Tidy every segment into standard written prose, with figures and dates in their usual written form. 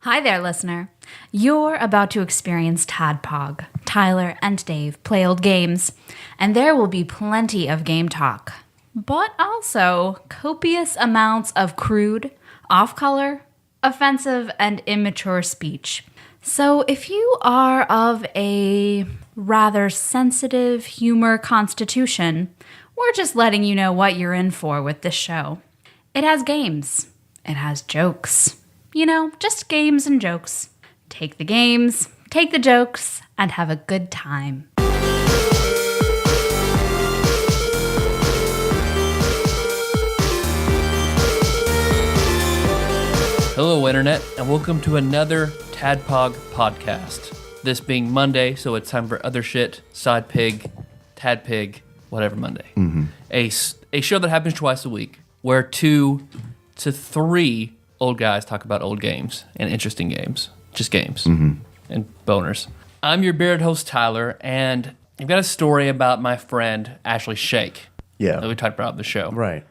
Hi there, listener. You're about to experience TADPOG. Tyler and Dave play old games, and there will be plenty of game talk, but also copious amounts of crude, off-color, offensive, and immature speech. So if you are of a rather sensitive humor constitution, we're just letting you know what you're in for with this show. It has games. It has jokes. You know, just games and jokes. Take the games, take the jokes, and have a good time. Hello, Internet, and welcome to another TADPOG podcast. This being Monday, so it's time for other shit, side pig, TADPIG, whatever Monday. Mm-hmm. A show that happens twice a week, where 2 to 3 old guys talk about old games and interesting games. Just games and boners. I'm your bearded host, Tyler, and I've got a story about my friend, Ashley Shake. Yeah. That we talked about on the show. Right.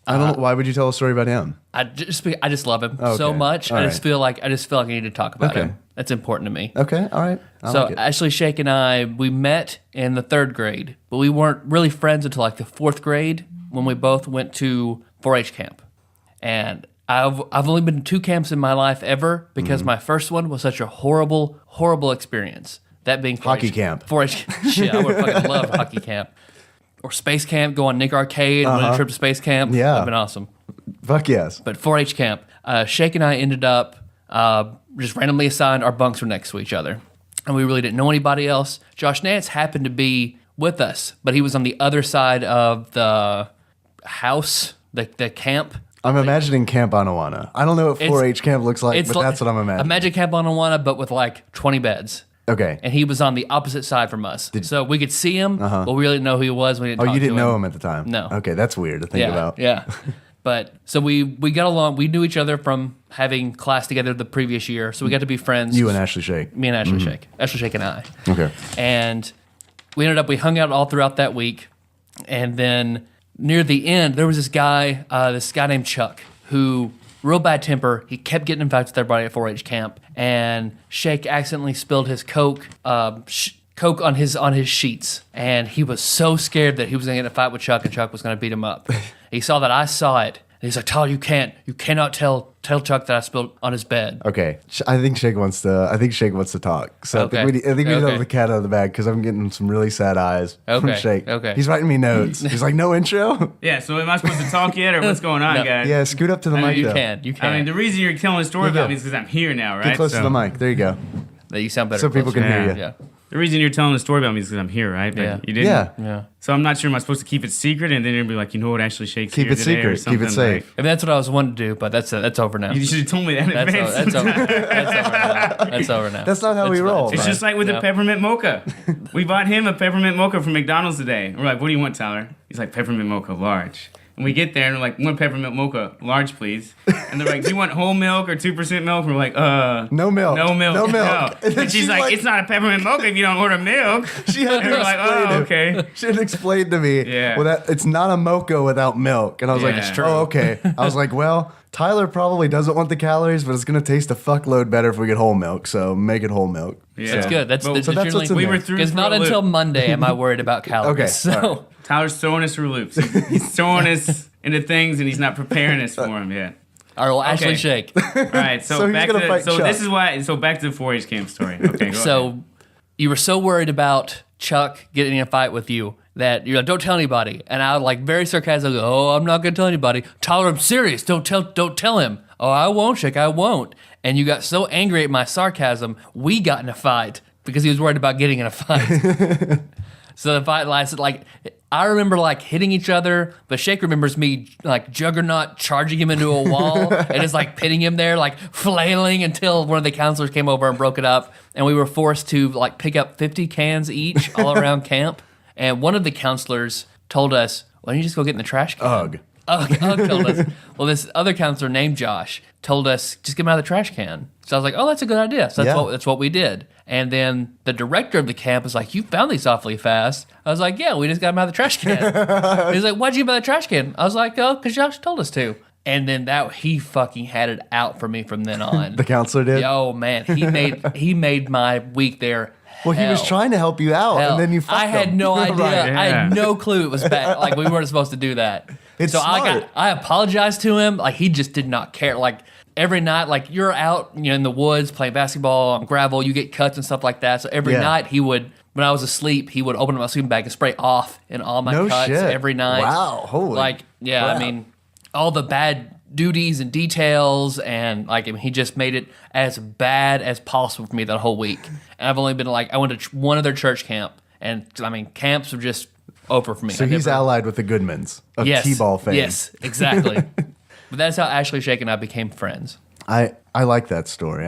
I don't know. Why would you tell a story about him? I just love him Okay. so much. All I right. just feel like I need to talk about Okay. him. That's important to me. Okay. All right. I So like it. Ashley Shake and I, we met in the 3rd grade, but we weren't really friends until like the 4th grade when we both went to 4-H camp. And I've only been to 2 camps in my life ever because my first one was such a horrible, horrible experience. That being 4-H, Hockey camp. 4-H, shit, I would fucking love hockey camp. Or space camp, go on Nick Arcade, win a trip to space camp. Yeah. That'd been awesome. Fuck yes. But 4-H camp, Shake and I ended up just randomly assigned. Our bunks were next to each other. And we really didn't know anybody else. Josh Nance happened to be with us, but he was on the other side of the house, the camp. I'm imagining Camp Anawana. I don't know what 4-H camp looks like, but that's what I'm imagining. Imagine Camp Anawana, but with like 20 beds. Okay. And he was on the opposite side from us. So we could see him, but we really didn't know who he was. We didn't talk you to didn't know him at the time? No. Okay, that's weird to think about. Yeah. But so we got along. We knew each other from having class together the previous year. So we got to be friends. You and Ashley Shake. Me and Ashley Shake. Ashley Shake and I. Okay. And we hung out all throughout that week. And then near the end, there was this guy named Chuck, who, real bad temper, he kept getting in fights with everybody at 4-H camp. And Shake accidentally spilled his Coke on his sheets. And he was so scared that he was going to get in a fight with Chuck and Chuck was going to beat him up. He saw that I saw it. And he's like, Tyler, you cannot tell Chuck that I spilled on his bed. Okay. I think Shake wants to talk. So Okay. I think we need to Okay. let the cat out of the bag because I'm getting some really sad eyes from Okay. Shake. Okay. He's writing me notes. He's like, no intro? Yeah, so am I supposed to talk yet, or what's going on, No. guys? Yeah, scoot up to the mic. You though. can. I mean, the reason you're telling a story Here you about go. me is because I'm here now, right? Get close to So- the mic. There you go. You sound better. So people closer. can hear you. Yeah. The reason you're telling the story about me is because I'm here, right? But Yeah. you didn't. Yeah. Yeah. So I'm not sure. Am I supposed to keep it secret, and then you're gonna be like, you know what, actually Shake's Keep here it today, or secret. Keep it something safe. like- I mean, that's what I was wanting to do, but that's over now. You should have told me that in advance. That's over now. That's over now. That's not how we roll. It's just like with Yeah. the peppermint mocha. We bought him a peppermint mocha from McDonald's today. We're like, what do you want, Tyler? He's like, peppermint mocha, large. And we get there and we're like, 1 peppermint mocha, large, please. And they're like, do you want whole milk or 2% milk? We're like, No milk. no milk. No milk. And then she's like, it's not a peppermint mocha if you don't order milk. She had And to we're like, explain oh, it. okay. She had explained to me, Yeah. well, it's not a mocha without milk. And I was like, Yeah. It's true. oh, okay. I was like, well, Tyler probably doesn't want the calories, but it's going to taste a fuckload better if we get whole milk. So make it whole milk. Yeah. That's good. That's But- the So that's what's in We there. were through Because for not a loop. until Monday am I worried about calories. Okay, So all right. Tyler's throwing us through loops. He's throwing us into things and he's not preparing us for them yet. all right, well, Ashley Okay. Shake. All right, So so, he's back gonna to fight so Chuck. this is why. So back to the 4-H camp story. Okay, go ahead. So you were so worried about Chuck getting in a fight with you that you're like, don't tell anybody. And I would like very sarcastically go, oh, I'm not gonna tell anybody. Tyler, I'm serious. Don't tell him. Oh, I won't, Shake, I won't. And you got so angry at my sarcasm, we got in a fight because he was worried about getting in a fight. So the fight lasted like, I remember like hitting each other, but Shake remembers me like juggernaut charging him into a wall and just like pitting him there, like flailing until one of the counselors came over and broke it up. And we were forced to like pick up 50 cans each all around camp. And one of the counselors told us, why don't you just go get in the trash can? Ugh. Ugg told us. Well, this other counselor named Josh told us, just get him out of the trash can. So I was like, oh, that's a good idea. So that's what we did. And then the director of the camp was like, you found these awfully fast. I was like, yeah, we just got him out of the trash can. He's like, why'd you get him out of the trash can? I was like, oh, because Josh told us to. And then he fucking had it out for me from then on. The counselor did? Oh man, he made my week there. Well, he was hell. trying to help you out, Hell, and then you fucked I had him. no idea. Right. I had no clue it was bad. Like we weren't supposed to do that. It's so smart. I apologized to him. Like he just did not care. Like every night, like you're out, in the woods playing basketball on gravel, you get cuts and stuff like that. So every night he would, when I was asleep, he would open up my sleeping bag and spray off in all my No cuts shit. every night. Wow, holy Like yeah, crap. I mean, all the bad duties and details, and like he just made it as bad as possible for me that whole week. And I've only been I went to one other church camp, and I mean camps are just over for me. So he's allied with the Goodmans of T-ball fame. Yes, exactly. But that's how Ashley Shake and I became friends. I like that story.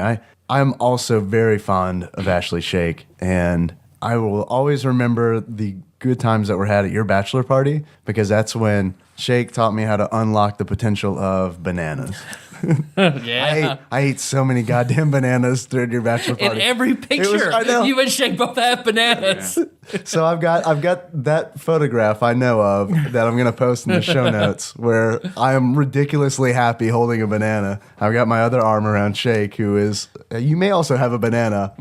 I'm also very fond of Ashley Shake, and I will always remember the good times that were had at your bachelor party, because that's when Shake taught me how to unlock the potential of bananas. Yeah. I ate so many goddamn bananas during your bachelor In party. every picture, I know. you and Shake both have bananas. So I've got that photograph I know of that I'm gonna post in the show notes, where I am ridiculously happy holding a banana. I've got my other arm around Shake, who is you may also have a banana.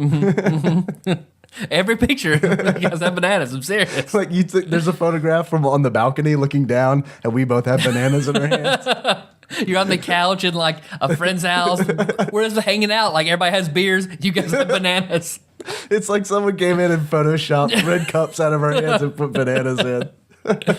Every picture has that bananas. I'm serious. Like there's a photograph from on the balcony looking down, and we both have bananas in our hands. You're on the couch in like a friend's house. We're just hanging out. Like everybody has beers. You guys have bananas. It's like someone came in and photoshopped red cups out of our hands and put bananas in.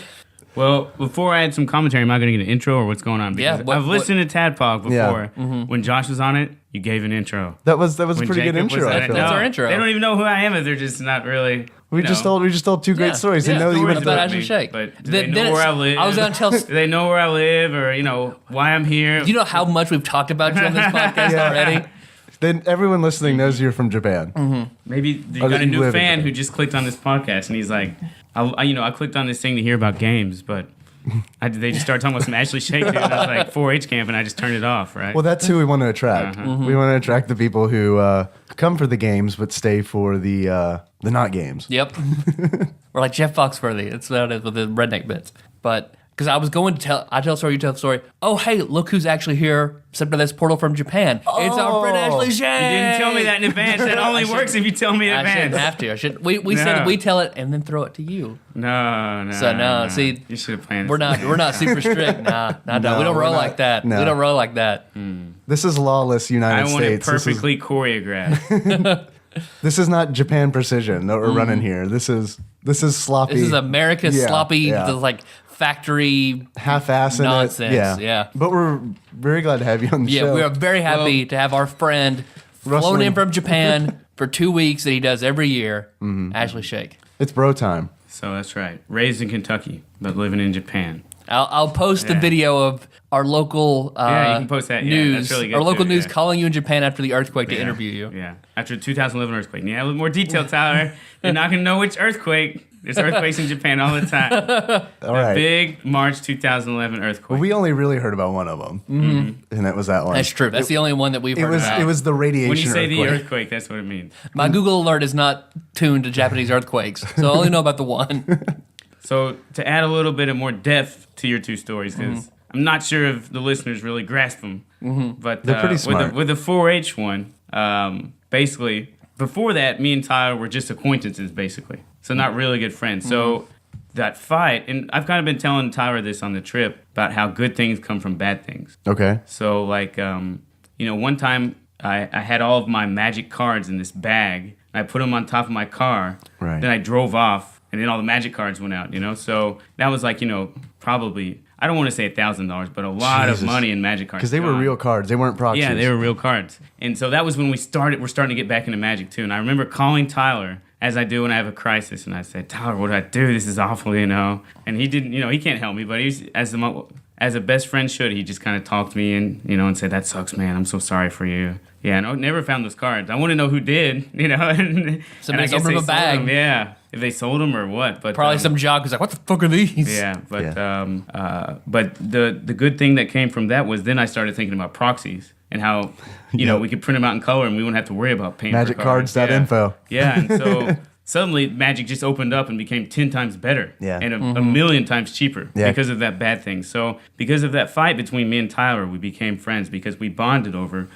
Well, before I add some commentary, am I going to get an intro or what's going on? Yeah, Because I've listened to Tadpog before. Yeah. When Josh was on it, you gave an intro. That was a When pretty good Jacob was intro. on I it, feel That's like. our intro. They don't even know who I am if they're just not really. We just told two great Yeah, stories. They yeah, know that you stories went about to Ashley Shake. But do Then- they then know where I it's- live? I was gonna tell- Do they know where I live, or why I'm here? You know how much we've talked about you on this podcast Yeah. already? Then everyone listening knows you're from Japan. Maybe you Or got that a you new live in fan Japan. who just clicked on this podcast, and he's like, I clicked on this thing to hear about games, but they just started talking about some Ashley Shake, dude, and I was like 4-H camp, and I just turned it off, right? Well, that's who we want to attract. Mm-hmm. We want to attract the people who come for the games but stay for the not games. Yep. We're like Jeff Foxworthy. That's what it is with the redneck bits. But because I was going to I tell a story, you tell a story. Oh, hey, look who's actually here, except for this portal from Japan. It's our friend Ashley Shake. You didn't tell me that in advance. That only works if you tell me in I shouldn't advance. have to. I should. We said No. we tell it and then throw it to you. No. So no, see, you should have planned. We're not super strict. Nah. We No, don't we're roll not. like that. No. We don't roll like that. This is lawless United I want it States. This is- perfectly choreographed. This is not Japan precision that we're running here. This is sloppy. This is America's Yeah, sloppy, yeah. like factory. half-ass in nonsense, it. yeah. But we're very glad to have you on the Yeah, show. we are very happy to have our friend flown Wrestling. in from Japan for 2 weeks that he does every year. Mm-hmm. Ashley Shake. It's bro time. So that's right. Raised in Kentucky, but living in Japan. I'll post the Yeah. video of our local Yeah, you can post that. Yeah, news. that's really good Our local too, news yeah. calling you in Japan after the earthquake to Yeah, interview you. Yeah. After the 2011 earthquake. Yeah, a little more detail, Tyler. You're not going to know which earthquake. There's earthquakes in Japan all the time. All right. Big March 2011 earthquake. Well, we only really heard about one of them, and that was that one. That's true. That's the only one that we've It heard was about. it was the radiation. when you say the earthquake. earthquake, that's what it means. My Google alert is not tuned to Japanese earthquakes, so I only know about the one. So to add a little bit of more depth to your two stories, because I'm not sure if the listeners really grasp them, but They're pretty smart. With the 4-H one, basically before that, me and Tyler were just acquaintances, basically, so not really good friends. So that fight, and I've kind of been telling Tyler this on the trip about how good things come from bad things. Okay. So like, one time I had all of my magic cards in this bag. I put them on top of my car. Right. Then I drove off, and then all the magic cards went out. So that was like, probably, I don't want to say $1,000, but a lot Jesus. of money in magic cards. Because they were gone. real cards. They weren't proxies. Yeah, they were real cards. And so that was when we're starting to get back into magic too. And I remember calling Tyler, as I do when I have a crisis, and I said, Tyler, what do I do? This is awful, And he didn't, he can't help me, but he's as a best friend should, he just kind of talked me in, and said, that sucks, man. I'm so sorry for you. Yeah, and I never found those cards. I want to know who did, and I Somebody guess opened they a sold bag. them, yeah, if they sold them or what. But Probably some jock who's like, what the fuck are these? yeah, but the good thing that came from that was then I started thinking about proxies and how Yep. we could print them out in color and we wouldn't have to worry about paying for cards. Magiccards.info. Yeah, and so suddenly magic just opened up and became 10 times better. Yeah. And a million times cheaper Yeah. because of that bad thing. So because of that fight between me and Tyler, we became friends because we bonded over,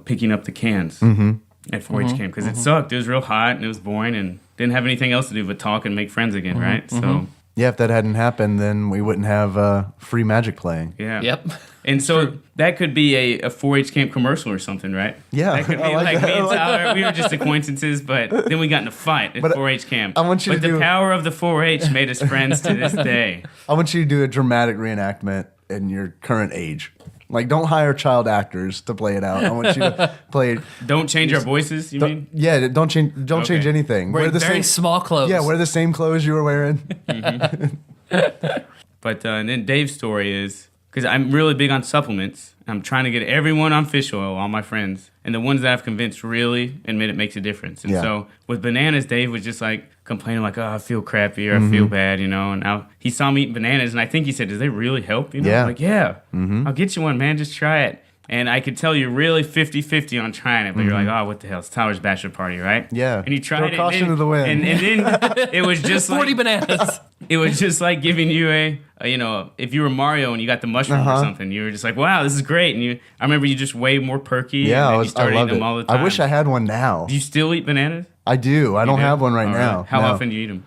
picking up the cans at 4-H camp because it sucked. It was real hot and it was boring and didn't have anything else to do but talk and make friends again, right? So Yeah, if that hadn't happened, then we wouldn't have free magic playing. yeah. Yep. And so that could be a 4-H camp commercial or something, right? Yeah, That could be I like like that. me I and like Tyler. We were just acquaintances, but then we got in a fight at But 4-H camp. I want you but to the do- power of the 4-H made us friends to this day. I want you to do a dramatic reenactment in your current age. Like, don't hire child actors to play it out. I want you to play it. Don't change our voices, you mean? Yeah, don't change. Don't change Okay. anything. Wearing very small clothes. Yeah, wear the same clothes you were wearing. But and then Dave's story is, because I'm really big on supplements, I'm trying to get everyone on fish oil, all my friends. And the ones that I've convinced really admit it makes a difference. And Yeah. so with bananas, Dave was just like complaining like, oh, I feel crappy or I feel bad, And he saw me eating bananas and I think he said, does they really help? Yeah. I'm like, yeah, I'll get you one, man. Just try it. And I could tell you're really 50-50 on trying it, but you're like, oh, what the hell? It's Tyler's bachelor party, right? Yeah. And you tried Throw it. caution and then, to the wind. And then it was just 40 like, bananas. it was just like giving you if you were Mario and you got the mushroom or something, you were just like, wow, this is great. And I remember you just way more perky. Yeah, and you I started love eating it. them all the time. I wish I had one now. Do you still eat bananas? I do. I don't do? have one right Oh, now. really? How No. often do you eat them?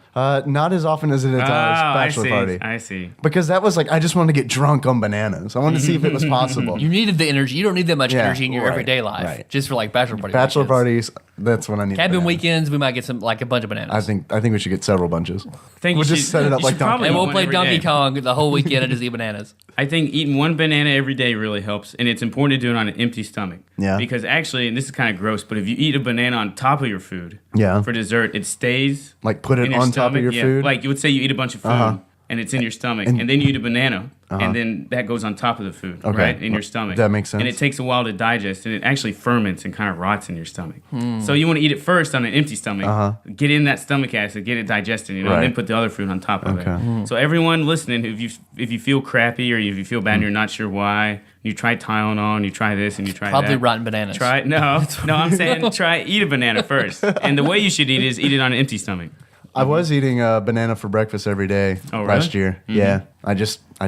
Not as often as it is at Tyler's bachelor party. I see. Because that was like, I just wanted to get drunk on bananas. I wanted to see if it was possible. You needed the energy. You don't need that much Yeah, energy in your right, everyday life. right. Just for like bachelor parties. Bachelor parties, that's when I need Cabin bananas. weekends, we might get a bunch of bananas. I think we should get several bunches. Think We'll you just should- set it up you like should Donkey probably and eat we'll one play every Donkey day. Kong the whole weekend and just eat bananas. I think eating one banana every day really helps, and it's important to do it on an empty stomach. Yeah. Because actually, and this is kind of gross, but if you eat a banana on top of your food Yeah. for dessert, it stays Like put it in your on top of stomach. your Yeah, food. Like you would say you eat a bunch of food and it's in your stomach, and then you eat a banana, and then that goes on top of the food, Okay. right, in your stomach. That makes sense. And it takes a while to digest, and it actually ferments and kind of rots in your stomach. So you want to eat it first on an empty stomach, get in that stomach acid, get it digested, and Right. then put the other food on top of Okay. it. So everyone listening, if you feel crappy or if you feel bad and you're not sure why, you try Tylenol and you try this and you try Probably that. rotten bananas. Try no, I'm saying eat a banana first, and the way you should eat is eat it on an empty stomach. I was eating a banana for breakfast every day Oh, last really? year. Yeah, I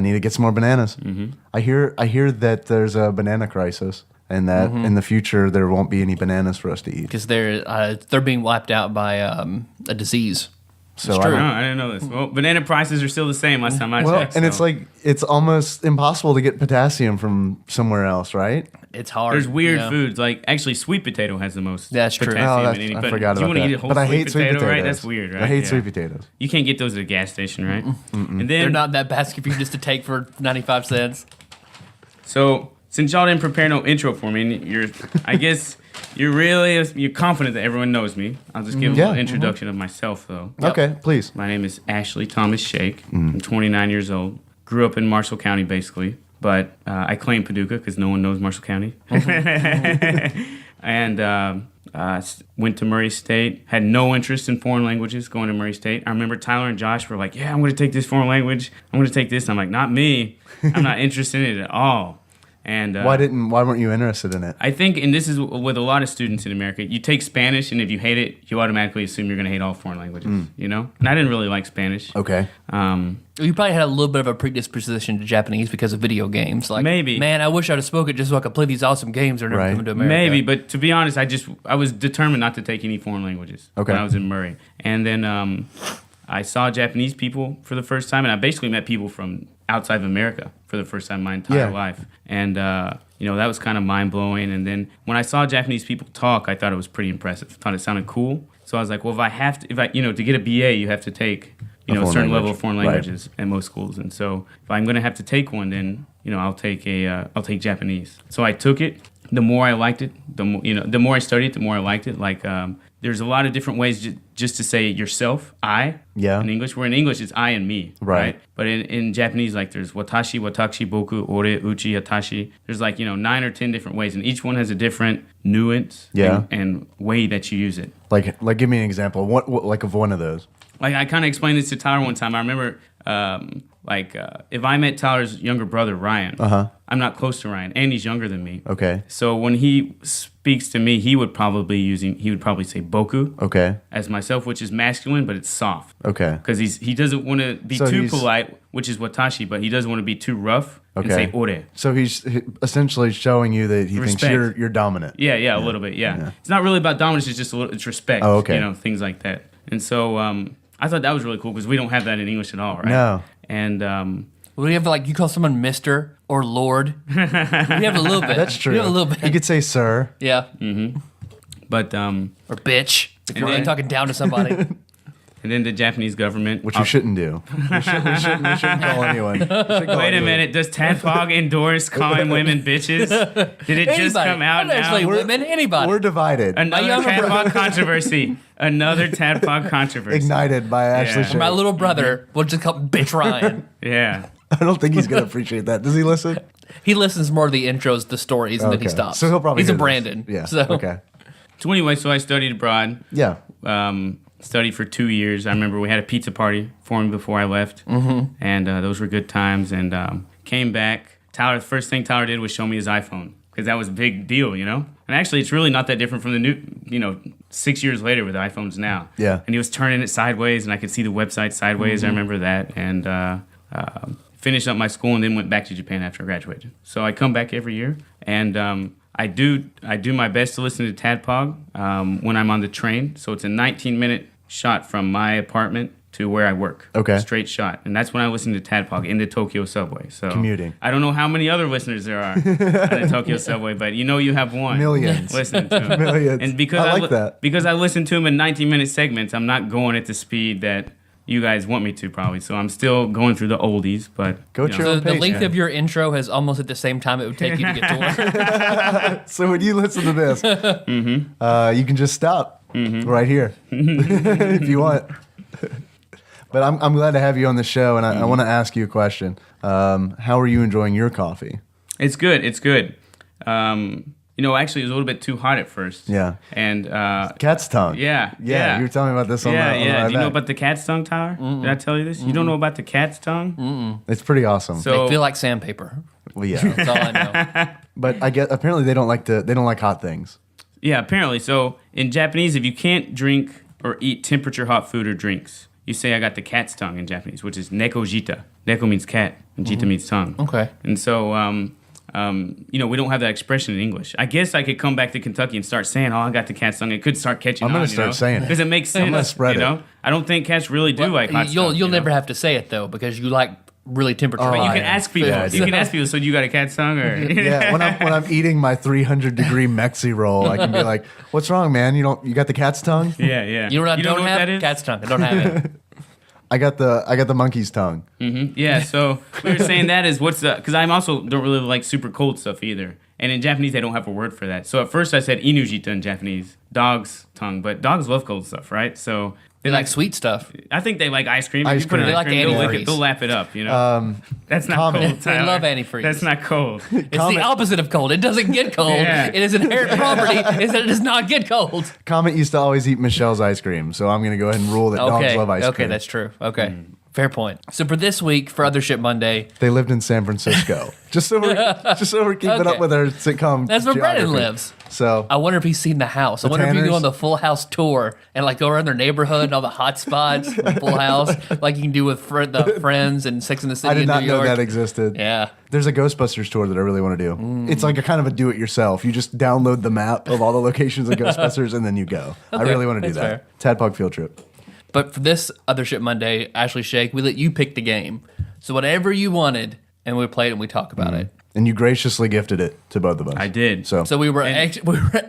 need to get some more bananas. I hear that there's a banana crisis, and that in the future there won't be any bananas for us to eat. Because they're being wiped out by a disease. So It's I true. don't- No, I didn't know this. Well, banana prices are still the same last time I well, checked. and it's so. like it's almost impossible to get potassium from somewhere else, right? It's hard. There's weird yeah. foods, like actually sweet potato has the most That's true. potassium Oh, in any. I But forgot do you about want to that. eat a whole But I sweet hate sweet potato, potatoes. right? That's weird, right? I hate Yeah. sweet potatoes. You can't get those at a gas station, right? And then They're not that basket for you just to take for 95 cents. So since y'all didn't prepare no intro for me, and I guess you're confident that everyone knows me. I'll just give a Yeah, little introduction of myself, though. Yep. Okay, please. My name is Ashley Thomas Shake. I'm 29 years old. Grew up in Marshall County, basically, but I claim Paducah because no one knows Marshall County. And went to Murray State. Had no interest in foreign languages going to Murray State. I remember Tyler and Josh were like, "Yeah, I'm going to take this foreign language. I'm going to take this." I'm like, "Not me. I'm not interested in it at all." And Why weren't you interested in it? I think, and this is with a lot of students in America, you take Spanish, and if you hate it, you automatically assume you're going to hate all foreign languages, And I didn't really like Spanish. Okay. You probably had a little bit of a predisposition to Japanese because of video games. Like, Maybe. Man, I wish I'd have spoken just so I could play these awesome games that are never Right. coming to America. Maybe, but to be honest, I was determined not to take any foreign languages Okay. when I was in Murray. And then I saw Japanese people for the first time, and I basically met people from outside of America for the first time in my entire Yeah. life. And, that was kind of mind-blowing. And then when I saw Japanese people talk, I thought it was pretty impressive. I thought it sounded cool. So I was like, well, to get a BA, you have to take, a foreign certain level language. of foreign Right. languages at most schools. And so if I'm going to have to take one, then, I'll take Japanese. So I took it. The more I liked it, the more I studied, the more I liked it. Like, there's a lot of different ways just to say yourself, I, Yeah. in English. Where in English, it's I and me, Right. But in Japanese, like, there's watashi, watashi, boku, ore, uchi, atashi. There's like, 9 or 10 different ways, and each one has a different nuance Yeah. and way that you use it. Like give me an example. What like of one of those? Like, I kind of explained this to Tyler one time. I remember if I met Tyler's younger brother Ryan, I'm not close to Ryan, and he's younger than me. Okay. So when he speaks to me, he would probably say boku. Okay. As myself, which is masculine, but it's soft. Okay. Because he doesn't want to be too polite, which is watashi, but he doesn't want to be too rough and say ore. So he's essentially showing you that he Respect. thinks you're dominant. Yeah, a little bit. Yeah. It's not really about dominance. It's just it's respect. Oh, okay. Things like that. And so I thought that was really cool because we don't have that in English at all, right? No. And Well, we have you call someone Mister or Lord. We have a little bit. That's true. We have a little bit. You could say sir. Yeah. but Or bitch. If you're And really then- talking down to somebody. and then the Japanese government, Which you shouldn't do. We shouldn't call anyone. We shouldn't call Wait a anyone. minute, does TADPOG endorse calling women bitches? Did it just Anybody. come out Not actually now? women. Anybody. We're divided. Another younger TADPOG controversy. Another TADPOG controversy. Ignited by Ashley Shea. My little brother, we'll just call him Bitch Ryan. Yeah. I don't think he's going to appreciate that. Does he listen? He listens more to the intros, the stories, and then he Okay. stops. So he'll probably He's a hear this. Brandon. Yeah. So. Okay. So anyway, I studied abroad. Yeah. Studied for 2 years. I remember we had a pizza party for me before I left, and those were good times. And came back. The first thing Tyler did was show me his iPhone because that was a big deal, And actually, it's really not that different from the new, 6 years later with the iPhones now. Yeah. And he was turning it sideways, and I could see the website sideways. I remember that, and finished up my school, and then went back to Japan after I graduated. So I come back every year, and I do my best to listen to TADPOG when I'm on the train. So it's a 19-minute shot from my apartment to where I work. Okay. Straight shot. And that's when I listen to TADPOG in the Tokyo subway. So Commuting. I don't know how many other listeners there are on the Tokyo subway, but you have one. Millions. Listening to him. Millions. And because I like that. Because I listen to him in 19-minute segments, I'm not going at the speed that you guys want me to probably. So I'm still going through the oldies, but Go at your So own the pace. length of your intro has almost at the same time it would take you to get to work. So when you listen to this, you can just stop right here if you want. But I'm glad to have you on the show, and I want to ask you a question. How are you enjoying your coffee? It's good. It's good. Actually, it was a little bit too hot at first. Yeah. And Cat's tongue. yeah. You were telling me about this on the Do you know iPad. about the cat's tongue, Tyler? Did I tell you this? You don't know about the cat's tongue? It's pretty awesome. So They feel like sandpaper. Well, yeah. That's all I know. But I get apparently they don't like hot things. yeah, apparently. So in Japanese, if you can't drink or eat temperature hot food or drinks, you say I got the cat's tongue in Japanese, which is neko jita. Neko means cat, and jita means tongue. Okay. And so, we don't have that expression in English. I guess I could come back to Kentucky and start saying, "Oh, I got the cat's tongue." It could start catching on. I'm gonna start saying it. because it makes sense. gonna spread it. I don't think cats really do like hot You'll stuff. you'll never have to say it though because you like really temperature. But you high can ask people. Yeah, You can ask people. So you got a cat's tongue, or Yeah, when I'm eating my 300-degree Mexi roll, I can be like, "What's wrong, man? You got the cat's tongue? yeah, yeah. You know what I don't know have? what that is? Cat's tongue. I don't have it. I got the monkey's tongue." Yeah, so we were saying that is because I also don't really like super cold stuff either. And in Japanese, they don't have a word for that. So at first I said inujita in Japanese, dog's tongue, but dogs love cold stuff, right? So They like sweet stuff. I think they like ice cream. Ice If you put cream. an They like they'll lick antifreeze. it, they'll lap it up, That's not comment. cold, They Tyler. love antifreeze. That's not cold. It's Comment. the opposite of cold. It doesn't get cold. Yeah. It is inherent property is that it does not get cold. Comet used to always eat Michelle's ice cream, so I'm going to go ahead and rule that dogs love ice cream. Okay, that's true. Okay. Fair point. So for this week, for Other Shit Monday, They lived in San Francisco. just so we're keeping Okay. up with our sitcom. that's where Brennan geography. lives. So I wonder if he's seen the house. I wonder if you Tanners? go on the Full House tour and like go around their neighborhood and all the hot spots, from Full House, like you can do with the Friends and Sex in the City I did in not New know York. that existed. Yeah. There's a Ghostbusters tour that I really want to do. It's like a kind of a do-it-yourself. You just download the map of all the locations of Ghostbusters and then you go. I Okay, really want to do that's that. Tadpog field trip. But for this Other Shit Monday, Ashley Shake, we let you pick the game. So whatever you wanted, and we played it and we talk about it. And you graciously gifted it to both of us. I did. So So we were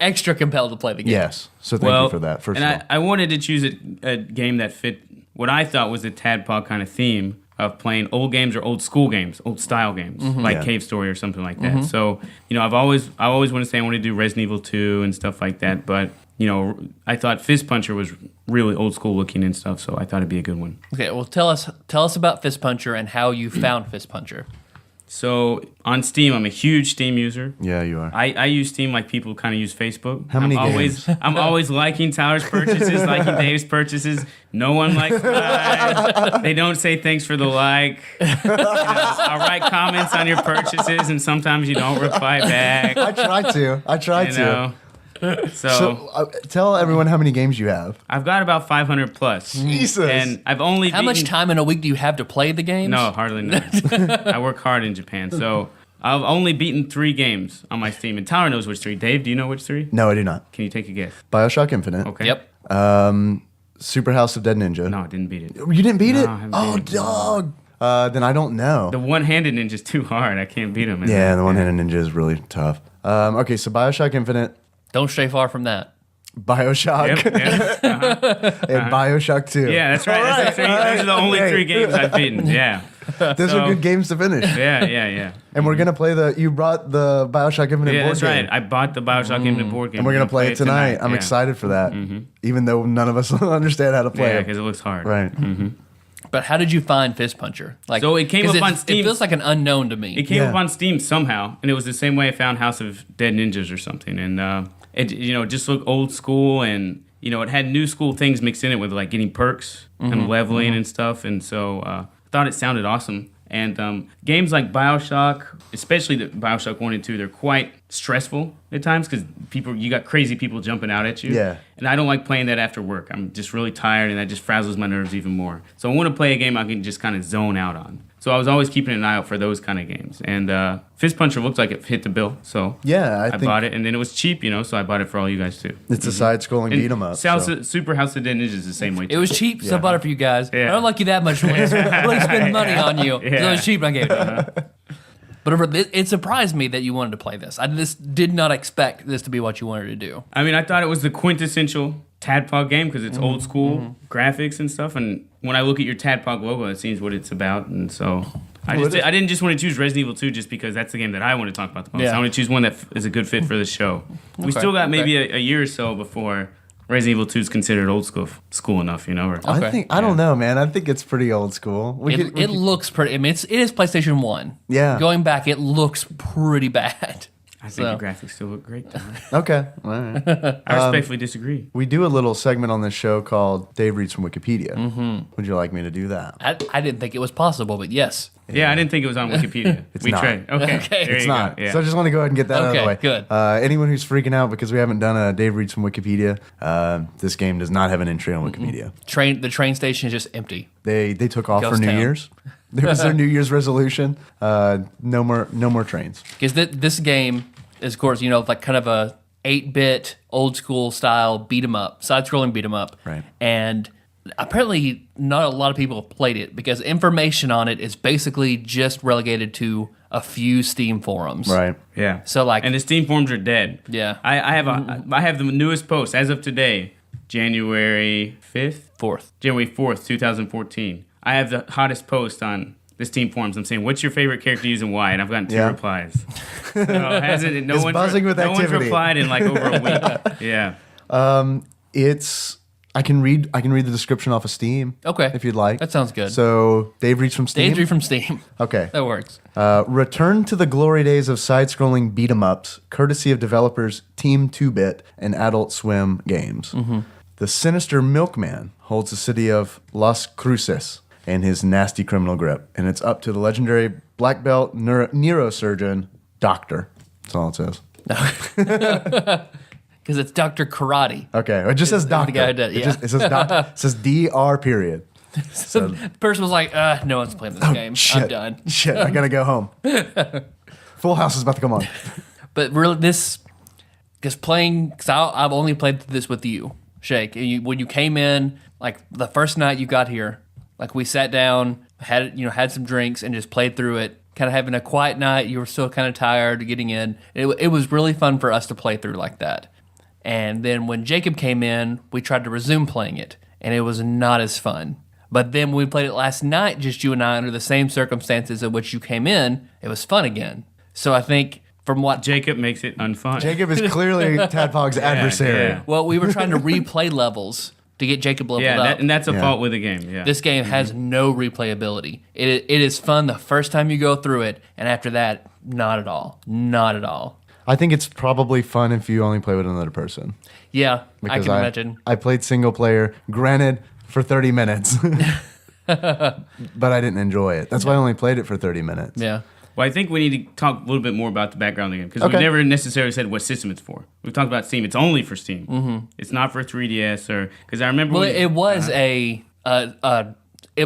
extra compelled to play the game. yes. So thank you for that. First of all. I wanted to choose a game that fit what I thought was the Tadpog kind of theme of playing old games or old school games, old style games, like Yeah. Cave Story or something like that. So, I always want to say I want to do Resident Evil 2 and stuff like that, but I thought Fist Puncher was really old school looking and stuff, so I thought it'd be a good one. Okay, well tell us about Fist Puncher and how you found Fist Puncher. So on Steam, I'm a huge Steam user. Yeah, you are. I use Steam like people kind of use Facebook. How many games? I'm always liking Tyler's purchases, liking Dave's purchases. No one likes mine. They don't say thanks for the like. I'll write comments on your purchases, and sometimes you don't reply back. I try to. So tell everyone how many games you have. I've got about 500 plus. Jesus. And I've only How much time in a week do you have to play the games? No, hardly none. I work hard in Japan, so I've only beaten 3 games on my Steam, and Tyler knows which 3. Dave, do you know which 3? No, I do not. Can you take a guess? BioShock Infinite. Okay. Yep. Super House of Dead Ninja. No, I didn't beat it. You didn't beat it? I haven't Oh, beat it. dog. Then I don't know. The one-handed ninja's too hard. I can't beat him. Yeah, the one-handed ninja is really tough. Okay, so BioShock Infinite, Don't stray far from that. BioShock, Yep. and BioShock 2. Yeah, that's right. Those are the only 3 games I've beaten. Yeah. Those are good games to finish. Yeah. And we're going to play you brought the BioShock Infinite Yeah, board that's game. right. I bought the BioShock Infinite board game. And we're going to play it tonight. I'm Yeah. excited for that. Even though none of us understand how to play Yeah, it. because it looks hard. Right. But how did you find Fist Puncher? Like, So it came 'cause up on Steam. It feels like an unknown to me. It came Yeah. up on Steam somehow, and it was the same way I found House of Dead Ninjas or something. And it just looked old school, and it had new school things mixed in it with like getting perks and leveling and stuff. And so I thought it sounded awesome. And games like BioShock, especially the BioShock 1 and 2, they're quite stressful at times because you got crazy people jumping out at you. Yeah. And I don't like playing that after work. I'm just really tired, and that just frazzles my nerves even more. So I want to play a game I can just kind of zone out on. So I was always keeping an eye out for those kind of games. And Fist Puncher looked like it hit the bill. So Yeah, I think bought it, and then it was cheap, so I bought it for all you guys too. it's a side-scrolling And beat 'em up. Super House of Dead Ninjas is the same way too. It was cheap, so I bought it for you guys. Yeah. I don't like you that much. Really spend money on you. So it was cheap, and I gave it to you. But it surprised me that you wanted to play this. I just did not expect this to be what you wanted to do. I mean, I thought it was the quintessential TADPOG game because it's old school graphics and stuff. And when I look at your TADPOG logo, it seems what it's about. And so I didn't just want to choose Resident Evil 2 just because that's the game that I want to talk about the most. Yeah. I want to choose one that is a good fit for the show. We still got maybe a year or so before Resident Evil 2 is considered old school enough, Or, I don't know, man. I think it's pretty old school. It looks pretty. I mean, it is PlayStation 1. Yeah. Going back, it looks pretty bad. I think the graphics still look great. Tyler. Okay. All right. I respectfully disagree. We do a little segment on this show called Dave Reads from Wikipedia. Would you like me to do that? I didn't think it was possible, but yes. Yeah, I didn't think it was on Wikipedia. It's we not. tried. Okay. Okay. There It's you go. not. Yeah. So I just want to go ahead and get that out of the Okay, way. good. Anyone who's freaking out because we haven't done a Dave Reads from Wikipedia, this game does not have an entry on Wikipedia. The train station is just empty. They took off for Ghost New town. Year's. There was their New Year's resolution. No more trains. Because this game is, of course, like kind of a 8-bit old school style beat 'em up, side-scrolling beat 'em up. Right. And apparently not a lot of people have played it because information on it is basically just relegated to a few Steam forums. Right. Yeah. So, like- and the Steam forums are dead. Yeah. I have the newest post as of today, January 5th, January 4th, 2014. I have the hottest post on the Steam forums. I'm saying, what's your favorite character to use and why? And I've gotten 2 Yeah. replies. So no It's one's buzzing with no one's activity. replied in like over a week. Yeah. I can read the description off of Steam. Okay. If you'd like. That sounds good. So Dave Reads from Steam. Day 3 from Steam. Okay. That works. Return to the glory days of side-scrolling beat 'em ups, courtesy of developers Team 2-Bit and Adult Swim Games. The sinister milkman holds the city of Las Cruces in his nasty criminal grip, and it's up to the legendary black belt neurosurgeon Doctor. That's all it says. Because it's Dr. Karate. Okay, it just says Doctor. guy who did- yeah. It says Doctor. It says DR period. So the person was like, no one's playing this game. Shit. I'm done. Shit, I gotta go home. Full House is about to come on. But really, because I've only played this with you, Shake. When you came in, like the first night you got here, like we sat down, had some drinks, and just played through it. Kind of having a quiet night. You were still kind of tired getting in. It was really fun for us to play through like that. And then when Jacob came in, we tried to resume playing it, and it was not as fun. But then when we played it last night, just you and I, under the same circumstances in which you came in, it was fun again. So I think from what Jacob makes it unfun. Jacob is clearly Tadpog's adversary. yeah. Well, we were trying to replay levels to get Jacob leveled Yeah, up. and that's a Yeah. fault with the game. Yeah. This game has no replayability. It is fun the first time you go through it, and after that, not at all. Not at all. I think it's probably fun if you only play with another person. Yeah, I Because can imagine. I played single player, granted, for 30 minutes. But I didn't enjoy it. That's why I only played it for 30 minutes. Yeah. Well, I think we need to talk a little bit more about the background of the game because Okay. we've never necessarily said what system it's for. We've talked about Steam. It's only for Steam. Mm-hmm. It's not for 3DS or because I remember. Well, when, it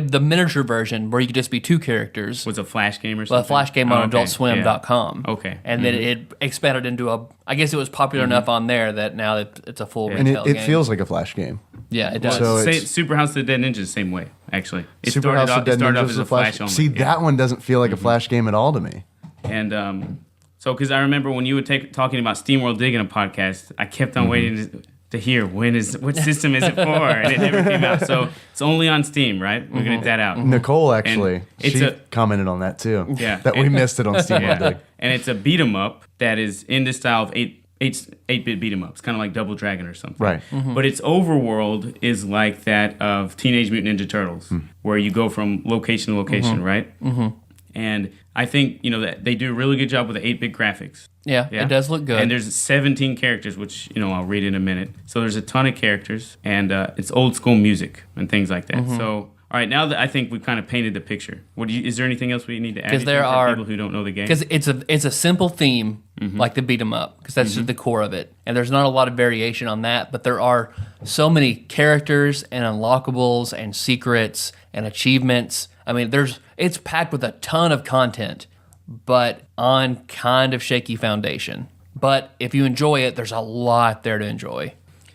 was the miniature version where you could just be two characters. was a Flash game or A something. Flash game on Oh, okay. AdultSwim.com. Yeah. Okay. And then it expanded into a. I guess it was popular enough on there that now it's a full And retail it game. feels like a Flash game. Yeah, it does. So Say, it's- Super House of the Dead Ninja is the same way, actually. It Super started House off, of Dead it started Ninjas off as is a Flash only. See, Yeah. that one doesn't feel like a Flash game at all to me. And so, because I remember when you were talking about SteamWorld Dig in a podcast, I kept on waiting to hear what system is it for, and it never came out. So it's only on Steam, right? We're gonna get that out. Nicole actually, And it's she a- commented on that too. Yeah. That we And- missed it on Steam. Yeah. And it's a beat 'em up that is in the style of 8-bit beat 'em ups, kind of like Double Dragon or something. Right. But its overworld is like that of Teenage Mutant Ninja Turtles, where you go from location to location, right? And I think that they do a really good job with the 8-bit graphics. yeah, it does look good. And there's 17 characters, which I'll read in a minute. So there's a ton of characters, and it's old school music and things like that. So. All right, now that I think we've kind of painted the picture, is there anything else we need to add? 'Cause there for are- people who don't know the game. Because it's a simple theme, like the beat 'em up, because that's just the core of it. And there's not a lot of variation on that, but there are so many characters and unlockables and secrets and achievements. I mean, it's packed with a ton of content, but on kind of shaky foundation. But if you enjoy it, there's a lot there to enjoy.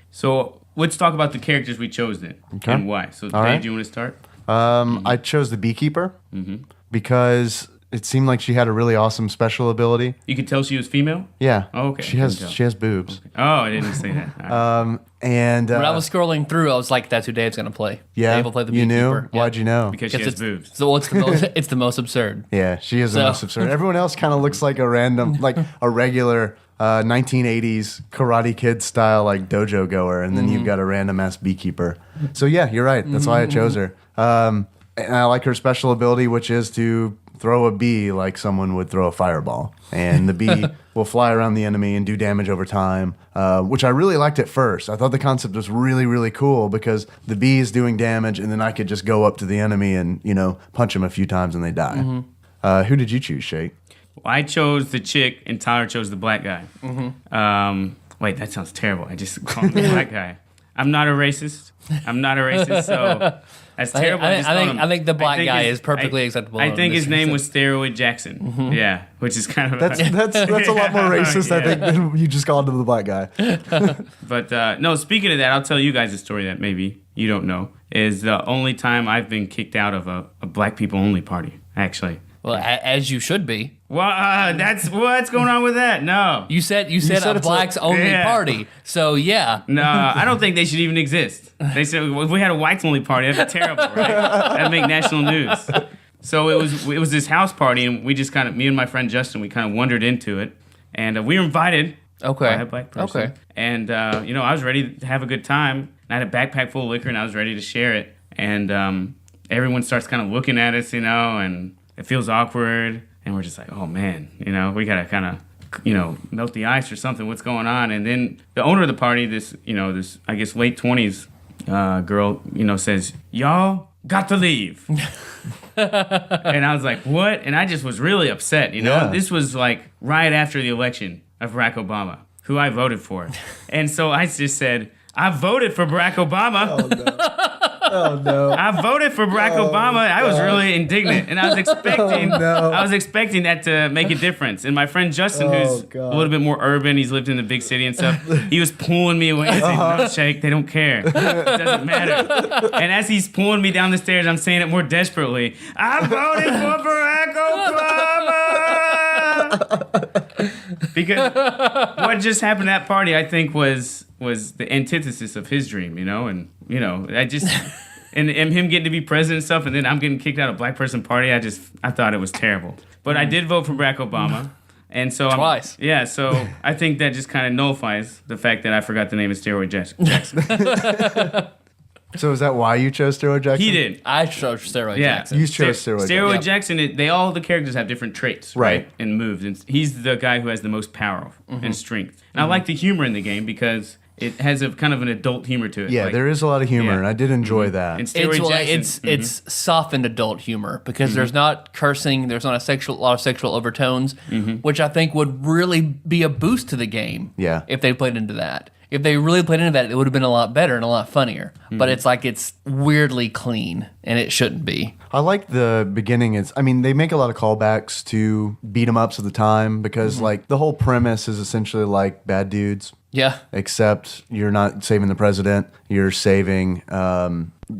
So let's talk about the characters we chose then and why. So Dave, right. do you want to start? I chose the beekeeper because it seemed like she had a really awesome special ability. You could tell she was female? Yeah. Oh, okay. She Couldn't tell. has boobs. Oh, I didn't say that. All right. And When I was scrolling through, I was like, "That's who Dave's gonna play." yeah, Dave will play the you knew? beekeeper. Yeah. Why'd you know? because she has boobs. So it's the most, it's the most absurd. Yeah, she is the So- most absurd. Everyone else kind of looks like a random, like a regular 1980s Karate Kid style, like dojo goer, and then you've got a random ass beekeeper. So yeah, you're right. That's why I chose her. And I like her special ability, which is to throw a bee like someone would throw a fireball, and the bee will fly around the enemy and do damage over time, which I really liked at first. I thought the concept was really, really cool because the bee is doing damage, and then I could just go up to the enemy and punch them a few times and they die. Who did you choose, Shake? Well, I chose the chick and Tyler chose the black guy. Wait, that sounds terrible. I just called him the black guy. I'm not a racist. So that's terrible. I think the black guy is perfectly acceptable I in think this his name instance. was Steroid Jackson. Yeah, which is kind of That's a lot more racist, I Yeah. think, than you just called him the black guy. But no, speaking of that, I'll tell you guys a story that maybe you don't know. Is the only time I've been kicked out of a black people only party, actually. Well, as you should be. Well, that's what's going on with that. No. You said said a it's a- blacks only Yeah. party. So yeah. No, I don't think they should even exist. They said if we had a whites only party, that'd be terrible, right? That'd make national news. So it was this house party, and we just me and my friend Justin, we kind of wandered into it, and we were invited Okay. by a black person. Okay. And I was ready to have a good time. I had a backpack full of liquor, and I was ready to share it. And everyone starts kind of looking at us, and it feels awkward, and we're just like, oh man, we gotta kind of melt the ice or something. What's going on? And then the owner of the party, this I guess late 20s girl, says, y'all got to leave. And I was like, what? And I just was really upset. Yeah. This was like right after the election of Barack Obama, who I voted for. And so I just said, I voted for Barack Obama. Oh no. I voted for Barack Obama. I was really indignant, and I was expecting, no. I was expecting that to make a difference. And my friend Justin, who's God. a little bit more urban, he's lived in the big city and stuff. He was pulling me away. He's like, "No, Shake, they don't care. It doesn't matter." And as he's pulling me down the stairs, I'm saying it more desperately. I voted for Barack Obama because what just happened at that party, I think, was the antithesis of his dream. I just. And him getting to be president and stuff, and then I'm getting kicked out of a black person party. I thought it was terrible. But I did vote for Barack Obama. And so Twice. Yeah, so I think that just kind of nullifies the fact that I forgot the name of Steroid Jackson. So is that why you chose Steroid Jackson? He did. I chose Steroid Yeah, Jackson. You chose Steroid Steroid Jackson. Jackson. All the characters have different traits, Right. and moves. And he's the guy who has the most power and strength. And I like the humor in the game because it has a kind of an adult humor to it. Yeah, there is a lot of humor, yeah. and I did enjoy that. And Steroid Jackson. It's softened adult humor because there's not cursing, there's not a lot of sexual overtones, which I think would really be a boost to the game. Yeah. If they played into that. If they really played into that, it would have been a lot better and a lot funnier. But it's like it's weirdly clean, and it shouldn't be. I like the beginning. They make a lot of callbacks to beat 'em ups of the time because like the whole premise is essentially like Bad Dudes. Yeah. Except you're not saving the president, you're saving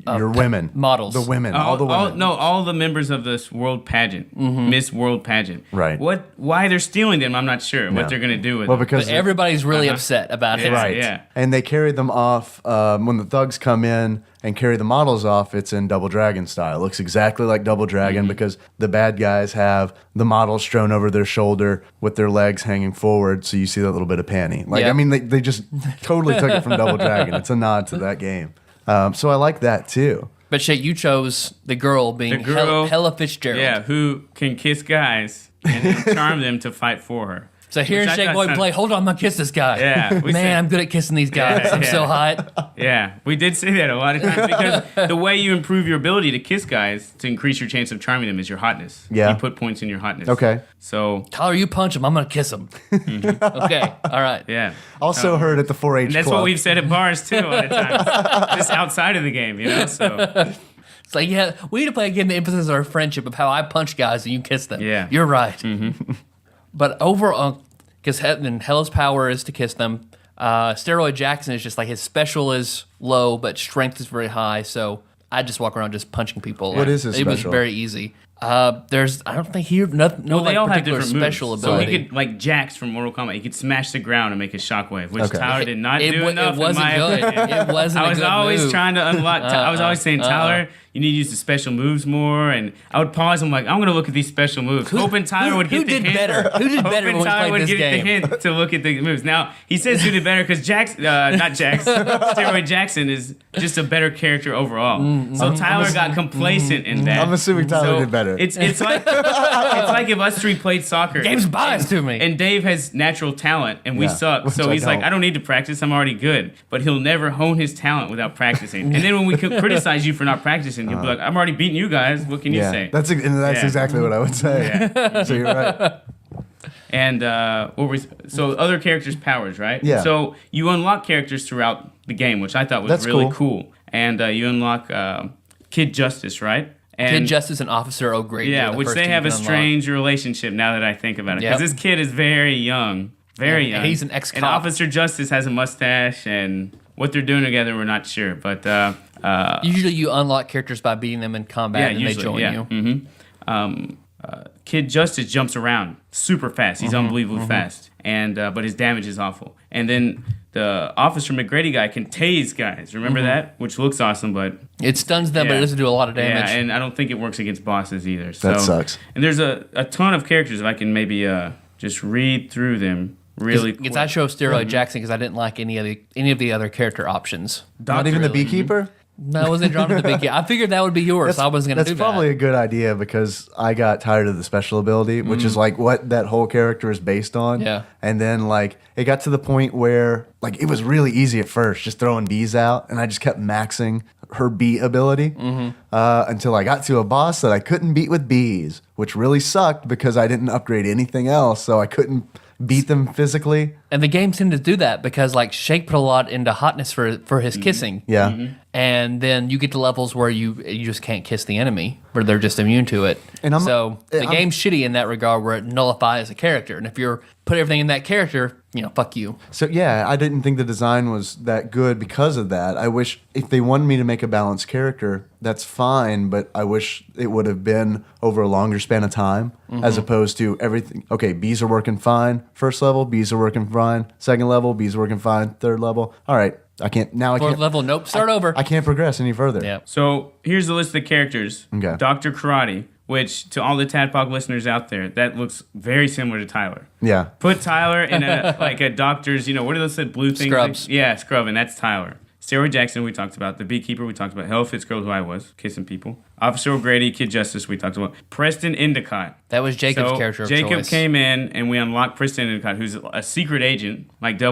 your women. models. The women. All the women. All the members of this world pageant, Miss World Pageant. Right. Why they're stealing them, I'm not sure. What they're going to do with Well, them. because But everybody's really upset about it. right. Yeah. And they carry them off when the thugs come in and carry the models off. It's in Double Dragon style. It looks exactly like Double Dragon because the bad guys have the models strewn over their shoulder with their legs hanging forward, so you see that little bit of panty. Like, Yeah. I mean, they just totally took it from Double Dragon. It's a nod to that game. So I like that too. But Shay, you chose the girl being Hella Fitzgerald. Yeah, who can kiss guys and charm them to fight for her. So here in Which I Shake thought Boy sounded- play, hold on, I'm gonna kiss this guy. Yeah, we Man, said- I'm good at kissing these guys. Yeah, I'm yeah. so hot. Yeah, we did say that a lot of times because the way you improve your ability to kiss guys to increase your chance of charming them is your hotness. Yeah. You put points in your hotness. Okay. So, Tyler, you punch him, I'm gonna kiss him. Okay, all right. yeah. Also heard at the 4-H And that's club. what we've said at bars too a lot of times. Just outside of the game, you know? So, It's like, yeah, we need to play a game that emphasizes our friendship of how I punch guys and you kiss them. Yeah. You're right. But overall, because Hella's power is to kiss them. Steroid Jackson is just like his special is low, but strength is very high. So I just walk around just punching people. What is his It was special? very easy. I don't think he no well, they all have particular different special moves. ability. So he could, like Jax from Mortal Kombat, he could smash the ground and make a shockwave, which Okay. Tyler did not do It enough. wasn't in my good. opinion. It wasn't I a was good always move. trying to unlock. I was always saying, Tyler, you need to use the special moves more. And I would pause. I'm like, I'm going to look at these special moves. Hoping Tyler would get who the did hint. better? Who did better when Hoping we Tyler played would this get game? the hint to look at the moves. Now, he says who did better because Steroid Jackson is just a better character overall. So Tyler got complacent in that. I'm assuming Tyler So did better. It's like if us three played soccer. Game's biased to me. And Dave has natural talent, and we Yeah, suck. which So I he's like, don't. I don't need to practice. I'm already good. But he'll never hone his talent without practicing. And then when we criticize you for not practicing, he'll be like, I'm already beating you guys. What can you say? That's Yeah. exactly what I would say. So you're right. And so other characters' powers, right? Yeah. So you unlock characters throughout the game, which I thought was That's really cool. cool. And you unlock Kid Justice, right? And Kid Justice and Officer O'Grady. yeah, are the which first they two have you a can unlock. strange relationship now that I think about it. Yep. Because this kid is very young. Very Yeah, young. he's an ex-cop. And Officer Justice has a mustache, and what they're doing together, we're not sure. But Usually you unlock characters by beating them in combat and they join you. Mm-hmm. Kid Justice jumps around super fast. He's unbelievably fast, and but his damage is awful. And then the Officer McGrady guy can tase guys. Remember that? Which looks awesome, but It stuns them, but Yeah. it doesn't do a lot of damage. yeah, and I don't think it works against bosses either. So, That sucks. And there's a ton of characters. If I can maybe just read through them really quick. Because I chose Steroid Jackson because I didn't like any of the other character options. Not even the really. beekeeper? No, I wasn't drawn to the big kid. I figured that would be yours. So I wasn't going to do That's probably that. a good idea because I got tired of the special ability, which is like what that whole character is based on. Yeah. And then like it got to the point where like it was really easy at first, just throwing bees out, and I just kept maxing her bee ability until I got to a boss that I couldn't beat with bees, which really sucked because I didn't upgrade anything else, so I couldn't beat them physically. And the game seemed to do that because like Shake put a lot into hotness for his kissing. Yeah. And then you get to levels where you just can't kiss the enemy, where they're just immune to it. And so the I'm- game's shitty in that regard, where it nullifies a character. And if you're put everything in that character, fuck you. So yeah, I didn't think the design was that good because of that. I wish if they wanted me to make a balanced character, that's fine, but I wish it would have been over a longer span of time as opposed to everything. Okay, bees are working fine. First level, bees are working fine. Second level, bees are working fine. Third level, all right. I can't. Fourth level, nope, start over. I can't progress any further. Yeah. So here's the list of the characters. Okay. Dr. Karate, which to all the Tadpog listeners out there, that looks very similar to Tyler. Yeah. Put Tyler in a doctor's, what are those blue things? Scrubs. Yeah, scrub, and that's Tyler. Sarah Jackson, we talked about. The Beekeeper, we talked about. Hell Fitzgerald, who I was, kissing people. Officer O'Grady, Kid Justice, we talked about. Preston Endicott. That was Jacob's So character of Jacob choice. came in, and we unlocked Preston Endicott, who's a secret agent, like 007.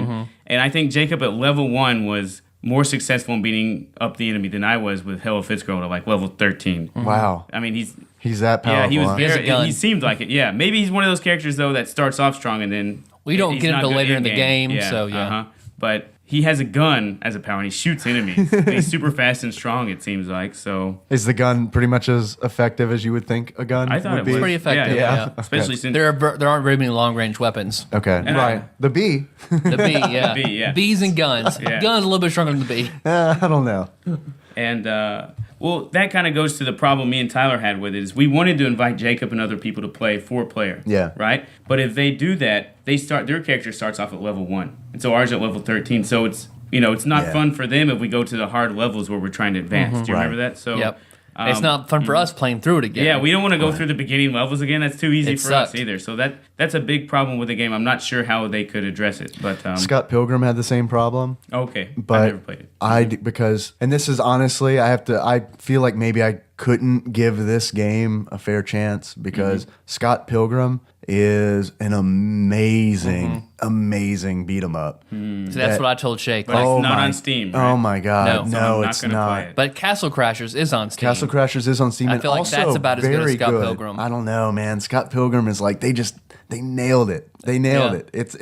Mm-hmm. And I think Jacob at level 1 was more successful in beating up the enemy than I was with Hell Fitzgerald at like level 13. Wow. I mean, He's that powerful. yeah, he was huh? has a gun. he seemed like it. Yeah, maybe he's one of those characters though that starts off strong and then We don't he's get not into good later in the in-game. game, so yeah. But he has a gun as a power and he shoots enemies. And he's super fast and strong. It seems like so. Is the gun pretty much as effective as you would think a gun I thought would it be? was Pretty effective, yeah. Especially since There aren't very many long range weapons. Okay, And right. The bee. The bee, yeah. The bee, yeah. Bees and guns. Yeah. Guns a little bit stronger than the bee. I don't know. and well, that kind of goes to the problem me and Tyler had with it is we wanted to invite Jacob and other people to play 4-player. Yeah. Right. But if they do that, their character starts off at level 1, and so ours at level 13. So it's it's not Yeah. fun for them if we go to the hard levels where we're trying to advance. Do you Right. remember that? So Yep. It's not fun for us playing through it again. Yeah, we don't want to go through the beginning levels again. That's too easy It for us sucked. either. So that's a big problem with the game. I'm not sure how they could address it, but Scott Pilgrim had the same problem. okay. I've But never played it. because, and this is honestly, I feel like maybe I couldn't give this game a fair chance because Scott Pilgrim is an amazing beat 'em up. So that's what I told Shake. But it's not on Steam. Right? Oh my God! No. So No, I'm not it's gonna not. play it. But Castle Crashers is on Steam. Castle Crashers is on Steam. I and feel like also that's about as good as very Scott Pilgrim. I don't know, man. Scott Pilgrim is like they nailed it. They nailed Yeah. it.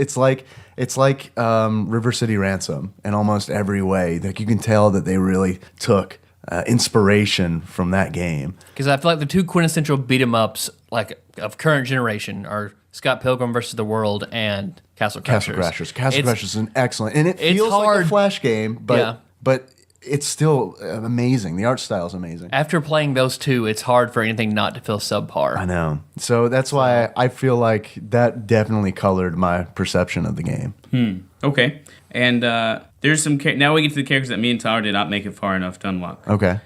It's like River City Ransom in almost every way. Like you can tell that they really took inspiration from that game. Because I feel like the two quintessential beat 'em ups like of current generation are Scott Pilgrim versus the World and Castle Crashers. Castle Crashers is an excellent, and it it's feels like a hard. Flash game, Yeah. but it's still amazing. The art style is amazing. After playing those two, it's hard for anything not to feel subpar. I know. So that's why I feel like that definitely colored my perception of the game. Okay. And there's some. Now we get to the characters that me and Tyler did not make it far enough to unlock. Okay.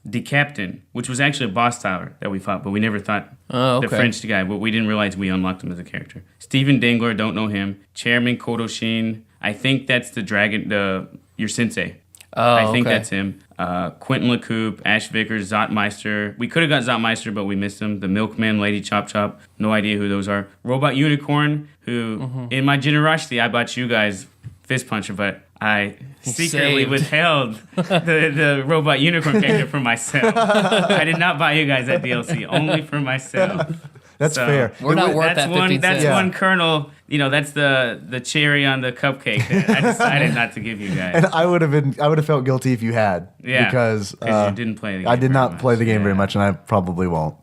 The Captain, which was actually a boss Tyler that we fought, but we never thought Oh, the okay. French guy, but we didn't realize we unlocked him as a character. Stephen Dingler, don't know him. Chairman Kodoshin, I think that's the dragon, your sensei. Oh, I think okay. that's him. Quentin LeCoupe, Ash Vickers, Zotmeister. We could have got Zotmeister, but we missed him. The Milkman, Lady Chop Chop. No idea who those are. Robot Unicorn, who, in my generosity, I bought you guys Fist Puncher, but I secretly Saved. withheld the Robot Unicorn character for myself. I did not buy you guys that DLC, only for myself. That's So, fair. We're not worth that's that one. 15 That's cents. Yeah. one kernel. That's the cherry on the cupcake that I decided not to give you guys. And I would have felt guilty if you had. Yeah, because you didn't play the game I did very not much. play the game very Yeah. much, and I probably won't.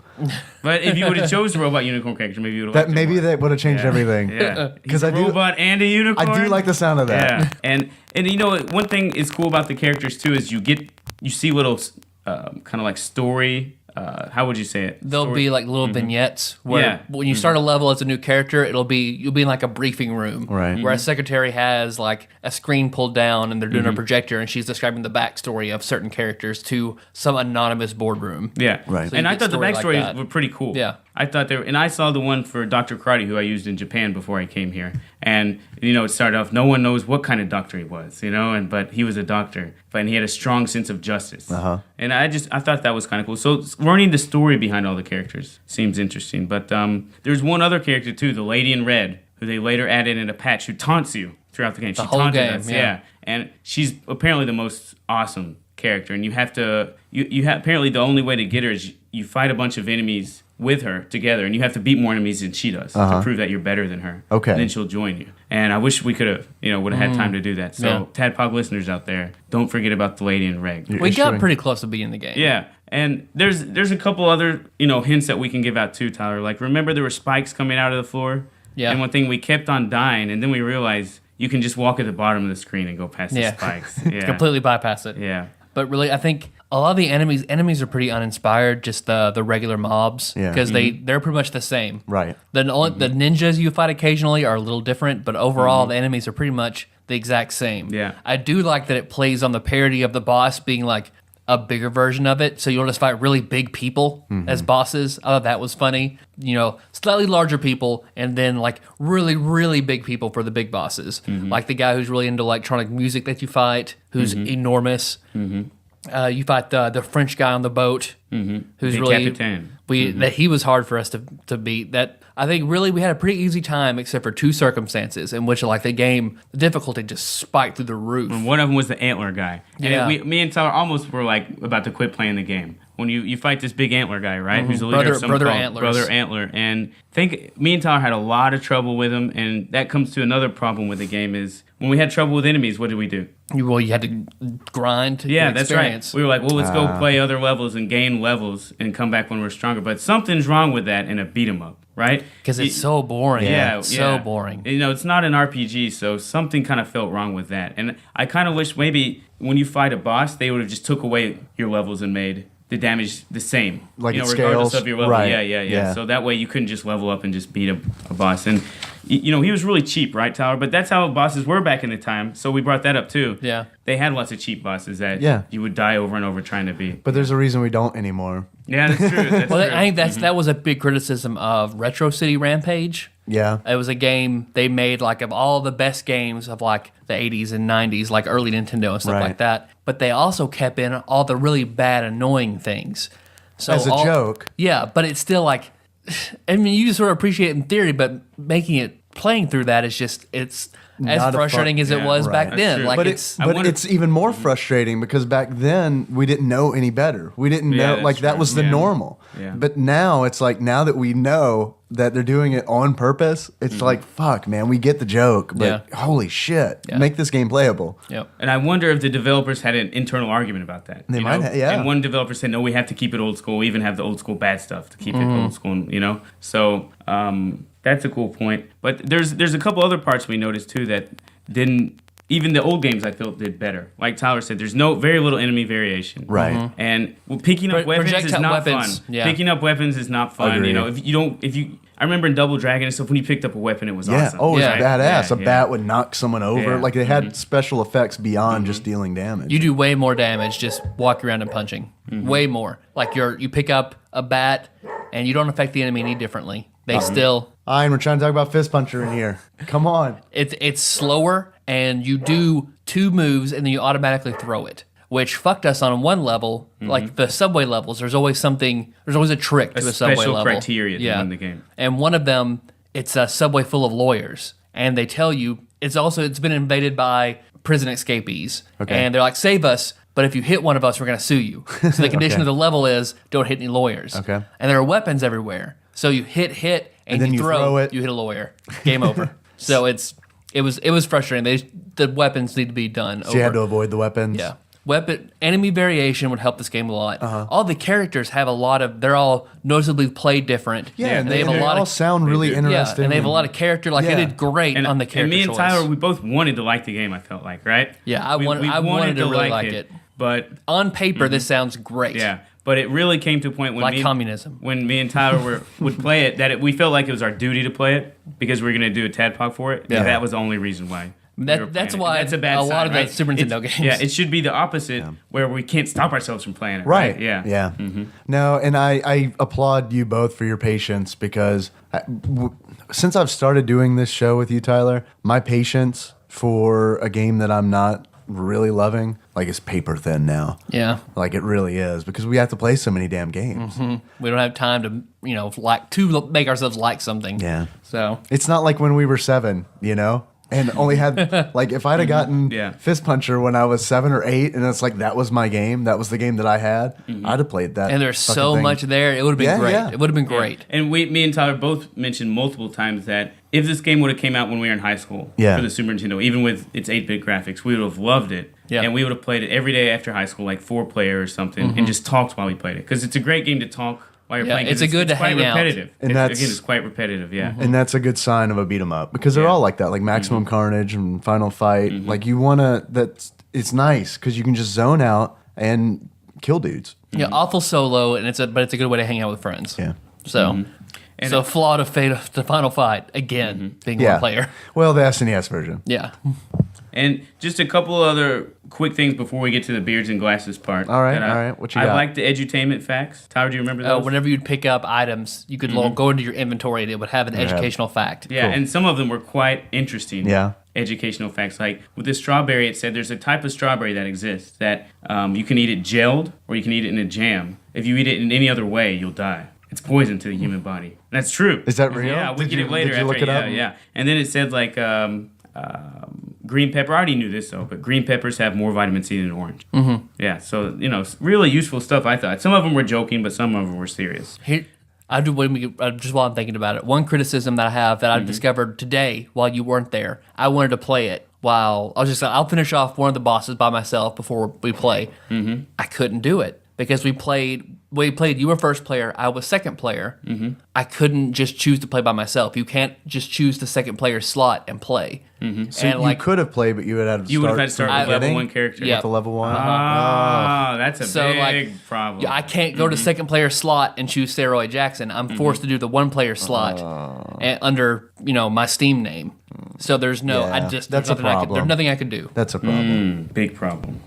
But if you would have chose the Robot Unicorn character, maybe you would have. That would have changed everything. Yeah, 'Cause He's I a do- robot and a unicorn. I do like the sound of that. Yeah, and one thing is cool about the characters too is you see little kind of like story. How would you say it? There'll Story- be like little vignettes where Yeah. when you start a level as a new character, you'll be in like a briefing room, Right. Where a secretary has like a screen pulled down and they're doing a projector and she's describing the backstory of certain characters to some anonymous boardroom. Yeah, Right. So And you I get thought the story like backstories that. were pretty cool. Yeah. I thought and I saw the one for Dr. Karate, who I used in Japan before I came here. And, it started off, no one knows what kind of doctor he was, but he was a doctor. And he had a strong sense of justice. Uh-huh. And I thought that was kind of cool. So learning the story behind all the characters seems interesting. But there's one other character, too, the Lady in Red, who they later added in a patch, who taunts you throughout the game. She whole taunted game, us, yeah. And she's apparently the most awesome character. And you have to, apparently the only way to get her is you fight a bunch of enemies with her together, and you have to beat more enemies than she does to prove that you're better than her. Okay. And then she'll join you. And I wish we could have, would have had time to do that. So, TADPOG listeners out there, don't forget about the Lady in Red. We got Issuing- pretty close to beating the game. Yeah. And there's a couple other, hints that we can give out too, Tyler. Like, remember there were spikes coming out of the floor? Yeah. And one thing, we kept on dying, and then we realized you can just walk at the bottom of the screen and go past Yeah. the spikes. Yeah. Completely bypass it. Yeah. But really, I think a lot of the enemies are pretty uninspired, just the regular mobs, Yeah. because they're pretty much the same. Right. The ninjas you fight occasionally are a little different, but overall the enemies are pretty much the exact same. Yeah. I do like that it plays on the parody of the boss being like a bigger version of it. So you'll just fight really big people as bosses. I thought that was funny. You know, slightly larger people and then like really, really big people for the big bosses. Like the guy who's really into electronic music that you fight, who's enormous. You fight the French guy on the boat, who's The really Capitaine. that he was hard for us to beat. That I think really we had a pretty easy time, except for two circumstances in which like the difficulty just spiked through the roof. And one of them was the antler guy. And Yeah. me and Tyler almost were like about to quit playing the game. When you fight this big antler guy, right? Who's the leader of something Brother called Antlers. Brother Antler. And I think me and Tyler had a lot of trouble with him, and that comes to another problem with the game is when we had trouble with enemies, what did we do? You had to grind to Yeah, get that's experience. right. We were like, well, let's go play other levels and gain levels and come back when we're stronger. But something's wrong with that in a beat 'em up, right? Because it's so boring. Yeah, So boring. You know, it's not an RPG, so something kind of felt wrong with that. And I kind of wish maybe when you fight a boss, they would have just took away your levels and made the damage the same. Like you know, it regardless scales? of your level. Right. Yeah. So that way you couldn't just level up and just beat a boss. And you know, he was really cheap, right, Tyler? But that's how bosses were back in the time. So we brought that up too. Yeah. They had lots of cheap bosses that Yeah. you would die over and over trying to beat. But there's a reason we don't anymore. Yeah, that's true. That's Well, true. I think that was a big criticism of Retro City Rampage. Yeah. It was a game they made like of all the best games of like the 80s and 90s, like early Nintendo and stuff Right. like that. But they also kept in all the really bad, annoying things. So As a joke. Yeah, but it's still like, I mean, you just sort of appreciate it in theory, but playing through that is just, it's Not as a frustrating fun- as it yeah, was right. back That's then. true. Like But it's, it's even more frustrating because back then we didn't know any better. We didn't Yeah, know that's like that true. was the Yeah. normal. Yeah. But now it's like now that we know that they're doing it on purpose, it's like fuck, man, we get the joke, but holy shit, Yeah. make this game playable. yep. And I wonder if the developers had an internal argument about that. They you might know? have, yeah. And one developer said, no, we have to keep it old school. We even have the old school bad stuff to keep it old school, you know? So that's a cool point. But there's a couple other parts we noticed, too, that didn't... Even the old games, I felt, did better. Like Tyler said, there's very little enemy variation. Right. And picking up weapons is Projectile not weapons, fun. yeah. Picking up weapons is not fun. Agreed. You know, I remember in Double Dragon and stuff, when you picked up a weapon, it was Yeah. awesome. Oh, it's Yeah. badass. Yeah, A yeah. bat would knock someone over. Yeah. Like they had special effects beyond just dealing damage. You do way more damage just walking around and punching. Way more. Like you pick up a bat and you don't affect the enemy any differently. They still... We're trying to talk about Fist Puncher in here. Come on. It's slower, and you do two moves, and then you automatically throw it, which fucked us on one level. Like the subway levels, there's always a trick to a subway special level. criteria to win the game. And one of them, it's a subway full of lawyers, and they tell you it's been invaded by prison escapees, Okay. and they're like, save us. But if you hit one of us, we're going to sue you. So the condition of the level is don't hit any lawyers. Okay. And there are weapons everywhere. So you hit, and then you you throw throw it. you hit a lawyer. Game over. So it was frustrating. The weapons need to be done. So you had to avoid the weapons. Yeah. Enemy variation would help this game a lot. All the characters have they're all noticeably played different. Yeah, and they have a lot all of sound really do. interesting. and they have a lot of character. Like Yeah. they did great on the character And me and choice. Tyler, we both wanted to like the game, I felt like, right? Yeah, I We wanted to really like it. But On paper, this sounds great. yeah, but it really came to a point when Like communism. when me and Tyler would play it, we felt like it was our duty to play it because we were going to do a TADPOG for it. Yeah. And that was the only reason why. That's we were playing it. why That's a bad a lot sign, of the right? Super Nintendo games- Yeah, it should be the opposite, where we can't stop ourselves from playing it. Right. Yeah. Yeah. No, and I applaud you both for your patience because since I've started doing this show with you, Tyler, my patience for a game that I'm not really loving, like, is paper thin now. Yeah. Like, it really is because we have to play so many damn games. We don't have time to make ourselves like something. Yeah. So It's not like when we were 7, and only had, like, if I'd have gotten Yeah. Fist Puncher when I was 7 or 8, and it's like that was my game, that was the game that I had, I'd have played that. and there's fucking so thing. much there. It would have been Yeah, great. yeah. It would have been great. And me and Tyler both mentioned multiple times that if this game would have came out when we were in high school Yeah. for the Super Nintendo, even with its 8-bit graphics, we would have loved it. Yeah. And we would have played it every day after high school, like 4-player or something, and just talked while we played it. Because it's a great game to talk while you're Yeah, playing. 'cause it's a good to quite hang out. repetitive. And Again, that's- it's quite repetitive, yeah. And that's a good sign of a beat 'em up because they're Yeah. all like that, like Maximum Carnage and Final Fight. Like you wanna it's nice because you can just zone out and kill dudes. Yeah, awful solo, and but it's a good way to hang out with friends. Yeah. So So flawed of fate of the final fight again, being one player. Well, the SNES version. Yeah. And just a couple other quick things before we get to the beards and glasses part. All right. What you got? I like the edutainment facts. Tyler, do you remember those? Whenever you'd pick up items, you could go into your inventory and it would have an educational fact. Yeah, Cool. and some of them were quite interesting. Yeah. Educational facts. Like with this strawberry, it said there's a type of strawberry that exists that you can eat it gelled or you can eat it in a jam. If you eat it in any other way, you'll die. It's poison to the human body. And that's true. Is that real? Yeah, we'll Did get you- it later. did you look it up? Yeah. And then it said like green pepper. I already knew this though, but green peppers have more vitamin C than orange. Mm-hmm. Yeah, so really useful stuff. I thought some of them were joking, but some of them were serious. Here, just while I'm thinking about it, one criticism that I have that I discovered today while you weren't there, I wanted to play it while I was just like, I'll finish off one of the bosses by myself before we play. Mm-hmm. I couldn't do it because we played. You were first player. I was second player. Mm-hmm. I couldn't just choose to play by myself. You can't just choose the second player slot and play. Mm-hmm. So and you could have played, but you would have You would have had to from start the with level beginning 1 character. Yeah. with the level 1. That's a big like, problem. I can't go to second player slot and choose Steroid Jackson. I'm forced to do the one player slot under my Steam name. So there's no. Yeah, there's that's a nothing I problem. there's nothing I can do. That's a problem. Big problem.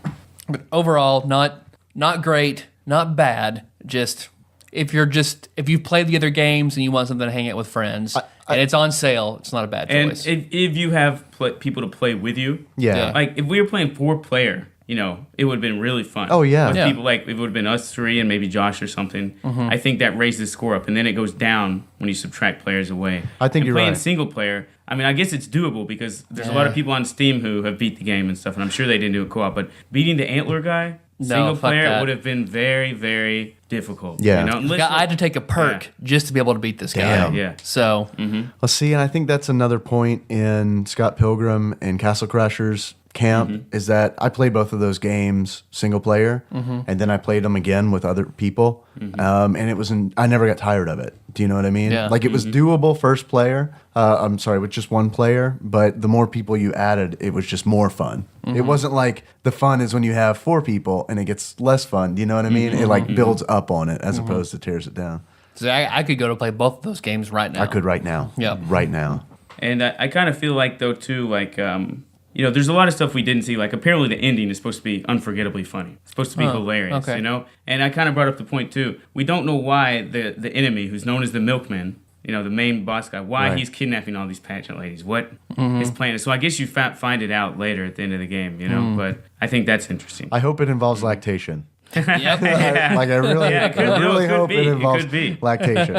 But overall, not great, not bad. Just if you've played the other games and you want something to hang out with friends and it's on sale, it's not a bad And choice. if you have people to play with you, Yeah. like if we were playing 4-player, it would have been really fun. Oh, yeah. With Yeah. people like, if it would have been us three and maybe Josh or something, I think that raised the score up. And then it goes down when you subtract players away. I think and you're playing right. single player, I mean, I guess it's doable because there's a lot of people on Steam who have beat the game and stuff, and I'm sure they didn't do it co-op. But beating the Antler guy, single fuck player, that. would have been very, very difficult. Yeah. Unless I had to take a perk just to be able to beat this guy. Damn. Yeah. So Well, see, and I think that's another point in Scott Pilgrim and Castle Crashers camp is that I played both of those games single player, and then I played them again with other people, and it was I never got tired of it. Do you know what I mean? Yeah. Like it was doable first player. I'm sorry, with just one player, but the more people you added, it was just more fun. It wasn't like the fun is when you have 4 people and it gets less fun. Do you know what I mean? It like builds up on it as opposed to tears it down. So I could go to play both of those games right now. I could right now. Yeah. Right now. And I kind of feel like, though, too, like, there's a lot of stuff we didn't see. Like, apparently the ending is supposed to be unforgettably funny. It's supposed to be hilarious, okay. And I kind of brought up the point, too. We don't know why the enemy, who's known as the milkman, the main boss guy, why Right. he's kidnapping all these pageant ladies. What his plan is. So I guess you find it out later at the end of the game, But I I think that's interesting. I hope it involves lactation. Yep. Like I really, Yeah, it could- I really it could hope be. it It involves could be. lactation.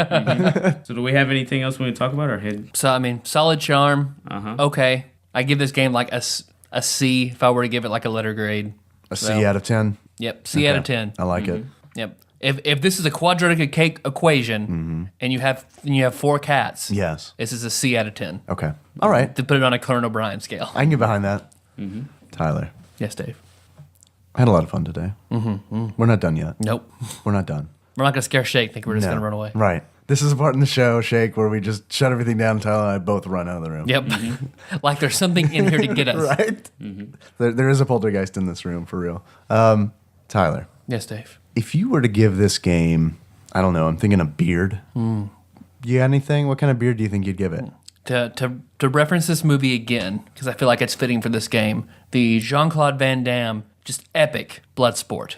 So do we have anything else we want to talk about or hit? So I mean, solid charm. Uh-huh. Okay, I give this game like a C if I were to give it like a letter grade. A C out of 10. Yep, C out of Okay. 10. I like it. Yep. If this is a quadratic equation and you have 4 cats, Yes. this is a C out of 10. Okay. All right. To put it on a Conan O'Brien scale. I can get behind that. Tyler, Yes, Dave. I had a lot of fun today. We're not done yet. Nope. We're not done. We're not gonna scare Shake. Think we're just No. gonna run away. Right. This is a part in the show, Shake, where we just shut everything down and Tyler and I both run out of the room. Yep. Like there's something in here to get us. Right? There is a poltergeist in this room, for real. Tyler, Yes, Dave. if you were to give this game, I don't know, I'm thinking a beard. You got anything? What kind of beard do you think you'd give it? To reference this movie again, because I feel like it's fitting for this game, the Jean-Claude Van Damme, just epic blood sport.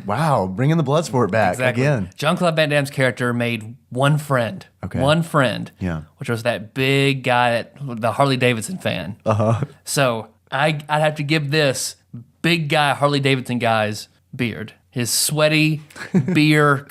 Wow, bringing the blood sport back again. Jean-Claude Van Damme's character made one friend. Okay. One friend. Yeah. Which was that big guy, the Harley Davidson fan. Uh-huh. So I'd have to give this big guy, Harley Davidson guy's beard. His sweaty, beer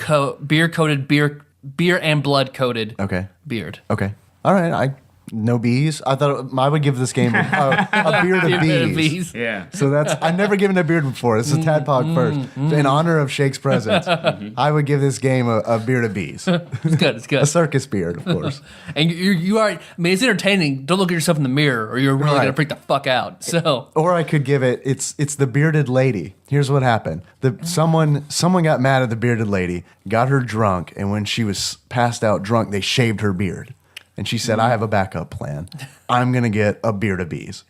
and blood coated Okay. beard. Okay. All right. No bees. I thought I would give this game a beard of bees. Yeah. So I've never given a beard before. This is Tadpog first. In honor of Shake's presence, I would give this game a beard of bees. It's good. It's A good. circus beard, of course. And you are. I mean, it's entertaining. Don't look at yourself in the mirror, or you're really Right. gonna freak the fuck out. So Or I could give it's the bearded lady. Here's what happened. Someone got mad at the bearded lady, got her drunk, and when she was passed out drunk, they shaved her beard. And she said, I have a backup plan. I'm going to get a beard of bees.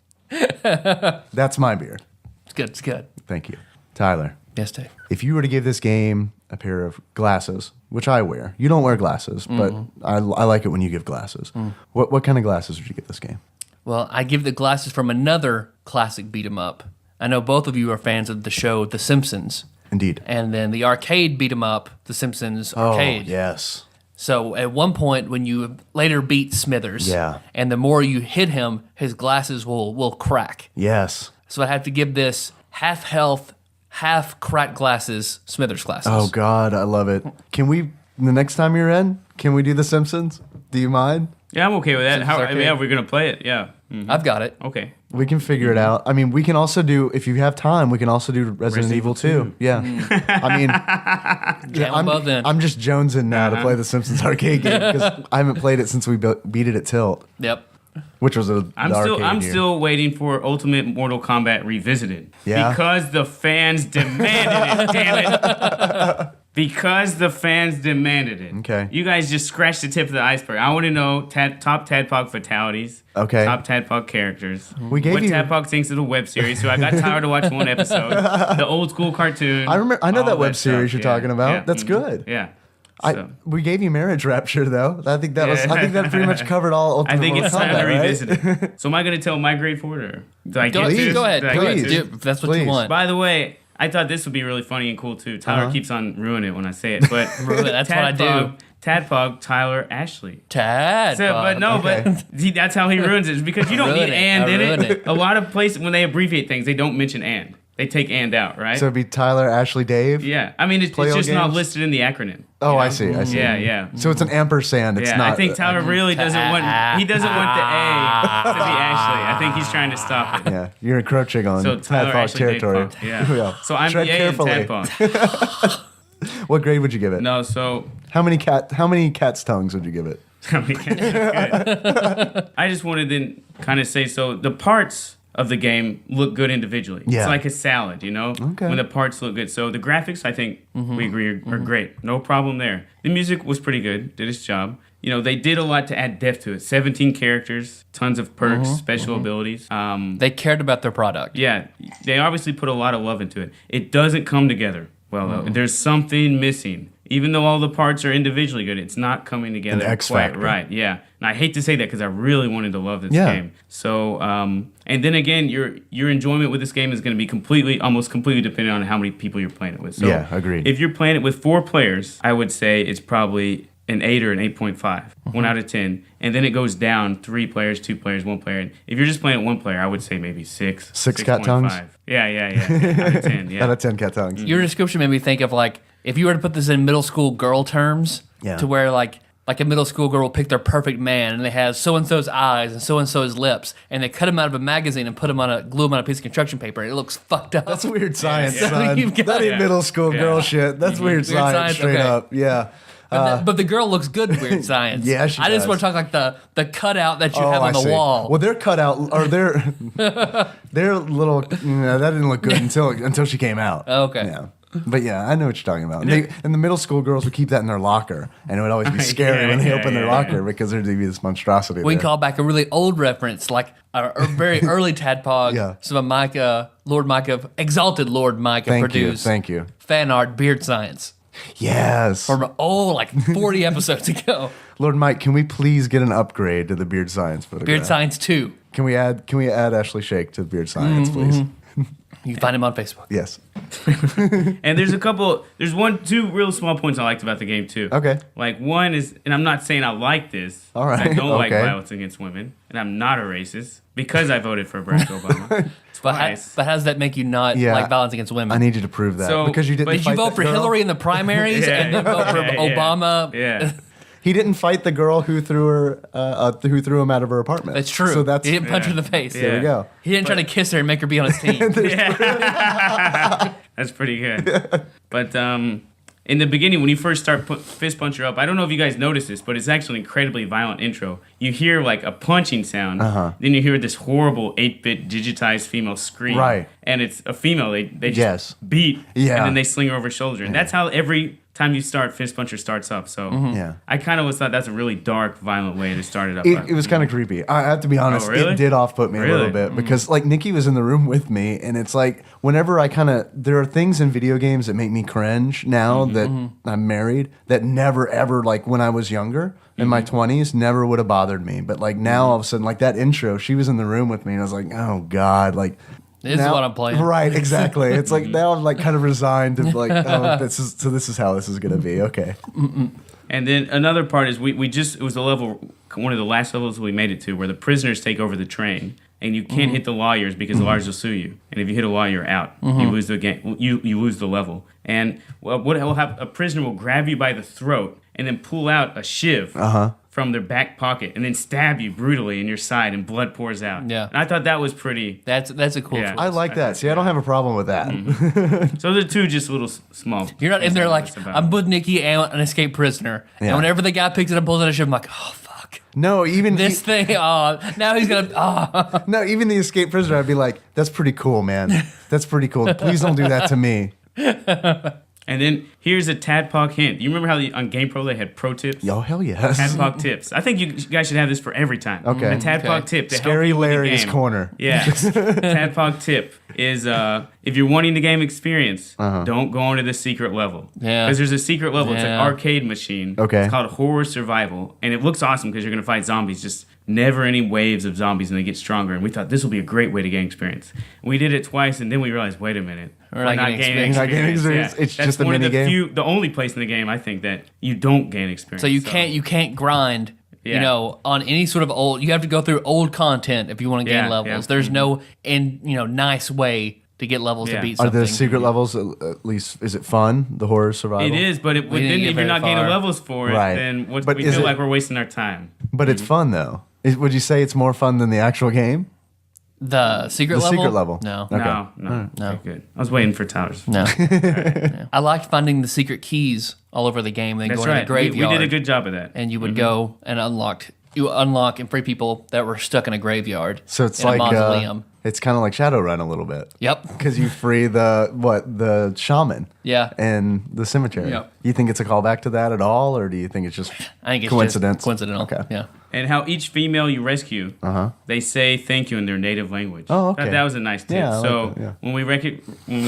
That's my beard. it's good. It's good. Thank you. Tyler, Yes, Dave. if you were to give this game a pair of glasses, which I wear. You don't wear glasses, but I like it when you give glasses. What kind of glasses would you give this game? Well, I give the glasses from another classic beat 'em up. I know both of you are fans of the show The Simpsons. Indeed. And then the arcade beat 'em up, The Simpsons arcade. Oh, yes. So at one point, when you later beat Smithers, Yeah. and the more you hit him, his glasses will crack. Yes. So I have to give this half health, half cracked glasses, Smithers glasses. Oh, God, I love it. Can we, the next time you're in, can we do The Simpsons? Do you mind? Yeah, I'm okay with that. How? arcade. Yeah, we're gonna play it. Yeah. I've got it. Okay. We can figure it out. I mean, we can also do, if you have time, we can also do Resident Evil 2. Yeah. I mean, Can't both then. I'm just jonesing now to play the Simpsons arcade game because I haven't played it since we beat it at Tilt, Yep. which was I'm still waiting for Ultimate Mortal Kombat Revisited. Yeah? Because the fans demanded it, damn it. Because the fans demanded it. Okay. You guys just scratched the tip of the iceberg. I want to know top Tadpog fatalities. Okay. Top Tadpog characters. We gave what you- Tadpog thinks of the web series. So I got tired to watch one episode. The old school cartoon. I know all that web stuff. series you're talking about. Yeah. That's good. Yeah. We gave you Marriage Rapture though. I think that pretty much covered all Ultimate I think it's Mortal time to Kombat, right? revisit it. So am I going to tell my grade for it, or do I get to? Go ahead. Do I Go get ahead. to? Do, if that's what Please. you want. By the way, I thought this would be really funny and cool too. Tyler keeps on ruining it when I say it, but That's what I do. Tadpog, Tyler, Ashley. Tad. But no, Okay. but see, that's how he ruins it. Is because you don't Ruin need it. and I in ruin it. it. A lot of places when they abbreviate things, they don't mention and. They take and out, right? So it'd be Tyler, Ashley, Dave. yeah, I mean it's Play just all not games? listed in the acronym. Oh, you know? I see. Yeah, yeah. So it's an ampersand. It's Yeah, not. I think Tyler really doesn't want. He doesn't want the A to be Ashley. I think he's trying to stop it. Yeah, you're encroaching on So Tyler, Tadpog Ashley, Dave, territory. Punk. Yeah. So I'm Tread the A in carefully. Tadpog. What grade would you give it? No, so How many cat's tongues would you give it? I just wanted to kind of say, so the parts of the game look good individually. Yeah. It's like a salad, you know? Okay. When the parts look good. So the graphics, I think we agree are great. No problem there. The music was pretty good, did its job. You know, they did a lot to add depth to it. 17 characters, tons of perks, special abilities. They cared about their product. Yeah, they obviously put a lot of love into it. It doesn't come together well, though. There's something missing. Even though all the parts are individually good, it's not coming together An X quite factor. right. Yeah, and I hate to say that because I really wanted to love this Yeah. game. So, and then again, your enjoyment with this game is going to be almost completely dependent on how many people you're playing it with. So Yeah, agreed. If you're playing it with 4 players, I would say it's probably an 8 or an 8.5, 1 out of 10, and then it goes down 3 players, 2 players, 1 player. If you're just playing it 1 player, I would say maybe 6. 6 cat tongues? 6.5. Yeah. Out of 10. Yeah. Out of 10 cat tongues. Your description made me think of like if you were to put this in middle school girl terms, Yeah. to where like a middle school girl will pick their perfect man and they have so and so's eyes and so's lips and they cut him out of a magazine and put him glue him on a piece of construction paper and it looks fucked up. That's weird science, yeah. son. You've got- That ain't Yeah. middle school girl shit. That's weird science, science, straight okay. up. Yeah. But the girl looks good in weird science. Yeah, she I just does. want to talk like the cutout that you have I on the see. wall. Well, they're cut out, or they're little. That didn't look good until she came out. Okay. Yeah. But yeah, I know what you're talking about. And the middle school girls would keep that in their locker, and it would always be scary when they open their locker because there'd be this monstrosity. We can there. call back a really old reference, like a very early Tadpog. Yeah. Some of Micah, exalted Lord Micah produced. Thank you. Fan art, beard science. Yes. From like 40 episodes ago. Lord Mike, can we please get an upgrade to the beard science photograph? Beard Science 2. Can we add Ashley Shake to beard science, please? You can find him on Facebook. Yes. And there's two real small points I liked about the game too. Okay. Like one is, and I'm not saying I like this. All right, I don't like okay. violence against women, and I'm not a racist because I voted for Barack Obama. But how Twice. does that make you not Yeah. like violence against women? I need you to prove that So- because you didn't. Did you fight vote that for girl. Hillary in the primaries Yeah. and then vote for Yeah. Obama? Yeah. He didn't fight the girl who threw him out of her apartment. That's true. So that's he didn't punch her in the face. there we go. He didn't try to kiss her and make her be on his team. That's pretty good. But in the beginning, when you first start fist puncher up, I don't know if you guys noticed this, but it's actually an incredibly violent intro. You hear like a punching sound, then you hear this horrible 8-bit digitized female scream. Right. And it's a female. They just Yes. beat, Yeah. and then they sling her over her shoulder. And that's how every time you start, Fist Puncher starts up. So Yeah. I kind of thought that's a really dark, violent way to start it up. It was kind of creepy. I have to be honest. really? It did off-put me a little Really? bit because like Nikki was in the room with me, and it's like whenever there are things in video games that make me cringe now that I'm married that never ever like when I was younger in my 20s never would have bothered me. But like now all of a sudden like that intro, she was in the room with me, and I was like, oh God, like. This is what I'm playing. Right, exactly. It's like now I'm like kind of resigned to like, oh, this is how this is gonna be. Okay. And then another part is it was the level, one of the last levels we made it to, where the prisoners take over the train, and you can't hit the lawyers because the lawyers will sue you. And if you hit a lawyer, you're out. You lose the game. You lose the level. And what will happen? A prisoner will grab you by the throat and then pull out a shiv. From their back pocket and then stab you brutally in your side and blood pours out. Yeah. And I thought that was pretty. That's a cool Yeah. twist. I like that. See, I don't have a problem with that. So those are two just little small. You're not in there like, things about I'm with Nikki and an escaped prisoner. Yeah. And whenever the guy picks it up, pulls out a ship, I'm like, oh, fuck. No, even This thing, now he's going to, no, even the escaped prisoner, I'd be like, that's pretty cool, man. That's pretty cool. Please don't do that to me. And then here's a Tadpog hint. You remember how on GamePro they had pro tips? Oh, hell yes. Tadpog tips. I think you guys should have this for every time. Okay. A Tadpog Okay. tip to Scary help you with the Larry's game. corner. Yeah. Tadpog tip is if you're wanting the game experience, don't go into the secret level. Yeah. Because there's a secret level. It's an Yeah. arcade machine. Okay. It's called Horror Survival. And it looks awesome because you're going to fight zombies. Just never any waves of zombies and they get stronger. And we thought this will be a great way to gain experience. We did it twice and then we realized, wait a minute. We're not getting experience. We're not getting experience. Yeah. It's That's just a one of mini-game? the only place in the game I think that you don't gain experience. so you can't grind. You Yeah. know, on any sort of old, you have to go through old content if you want to gain Yeah, levels. yeah. There's no, nice way to get levels to Yeah. beat Are something. the secret levels at least? Is it fun? The horror survival. It is, but We then didn't get if very you're not gaining far. levels for it, Right. then But we is feel it- like we're wasting our time. But it's fun though. Would you say it's more fun than the actual game? The secret The level? secret level. No. Okay. No. Okay, good. I was waiting for Tyler's. No. Yeah. I liked finding the secret keys all over the game, then That's going to right. the graveyard. We did a good job of that. And you would go and unlock and free people that were stuck in a graveyard. So it's in like a mausoleum. it's kind of like Shadowrun a little bit. Yep. Because you free the shaman. Yeah. And the cemetery. Yep. You think it's a callback to that at all, or do you think it's just I think it's coincidence? just coincidental. Okay. Yeah. And how each female you rescue, they say thank you in their native language. Oh, okay. That was a nice tip. Yeah, I like so that, yeah. when we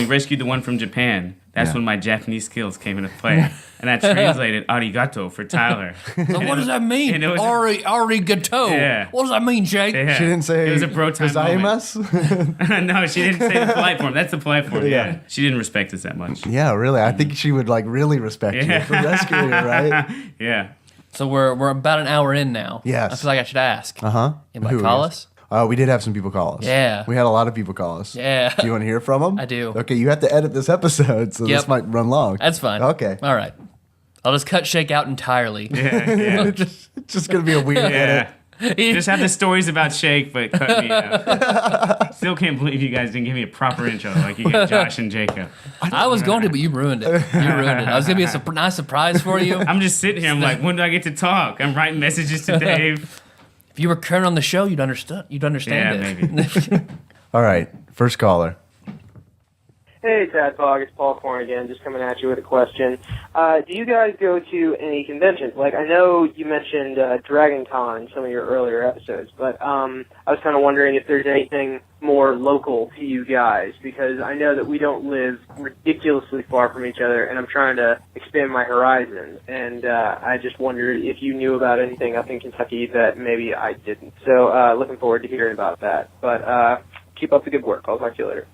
rescued the one from Japan, that's Yeah. when my Japanese skills came into play, and I translated arigato for Tyler. So what does that mean? and it was a- Arigato. Yeah. What does that mean, Jake? Yeah. She didn't say it was a bro time moment. gozaimasu? No, she didn't say the polite form. That's the polite form. Yeah. Yeah. She didn't respect us that much. Yeah, really. I think she would like really respect you Yeah. for rescuing her, right? Yeah. So we're about an hour in now. Yes. I feel like I should ask. Uh-huh. Anybody Who call is? us? We did have some people call us. Yeah. We had a lot of people call us. Yeah. Do you want to hear from them? I do. Okay, you have to edit this episode, so Yep. this might run long. That's fine. Okay. All right. I'll just cut Shake out entirely. Yeah. It's just going to be a weird edit. Yeah. Just have the stories about Shake, but cut me out. Still can't believe you guys didn't give me a proper intro like you get Josh and Jacob. I was going to, but you ruined it. You ruined it. I was going to be a nice surprise for you. I'm just sitting here. I'm like, when do I get to talk? I'm writing messages to Dave. If you were current on the show, you'd understand Yeah, it. maybe. All right, first caller. Hey, Tadpog, it's Paul Korn again, just coming at you with a question. Do you guys go to any conventions? Like, I know you mentioned Dragon Con in some of your earlier episodes, but I was kind of wondering if there's anything more local to you guys, because I know that we don't live ridiculously far from each other, and I'm trying to expand my horizons, and I just wondered if you knew about anything up in Kentucky that maybe I didn't. So, looking forward to hearing about that. But keep up the good work. I'll talk to you later.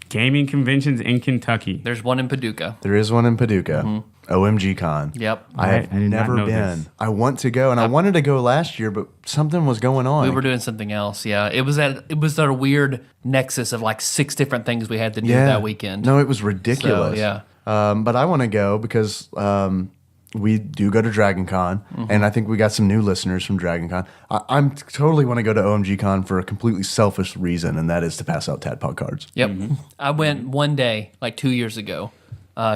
Gaming conventions in Kentucky. There's one in Paducah. There is one in Paducah. OMG Con. Yep. I have I did not never know been. this. I want to go, and I wanted to go last year, but something was going on. We were doing something else. Yeah. It was at a weird nexus of like 6 different things we had to do that weekend. No, it was ridiculous. So, yeah. But I want to go because we do go to Dragon Con, and I think we got some new listeners from Dragon Con. I'm totally want to go to OMG Con for a completely selfish reason, and that is to pass out Tadpog cards. Yep. I went one day, like 2 years ago.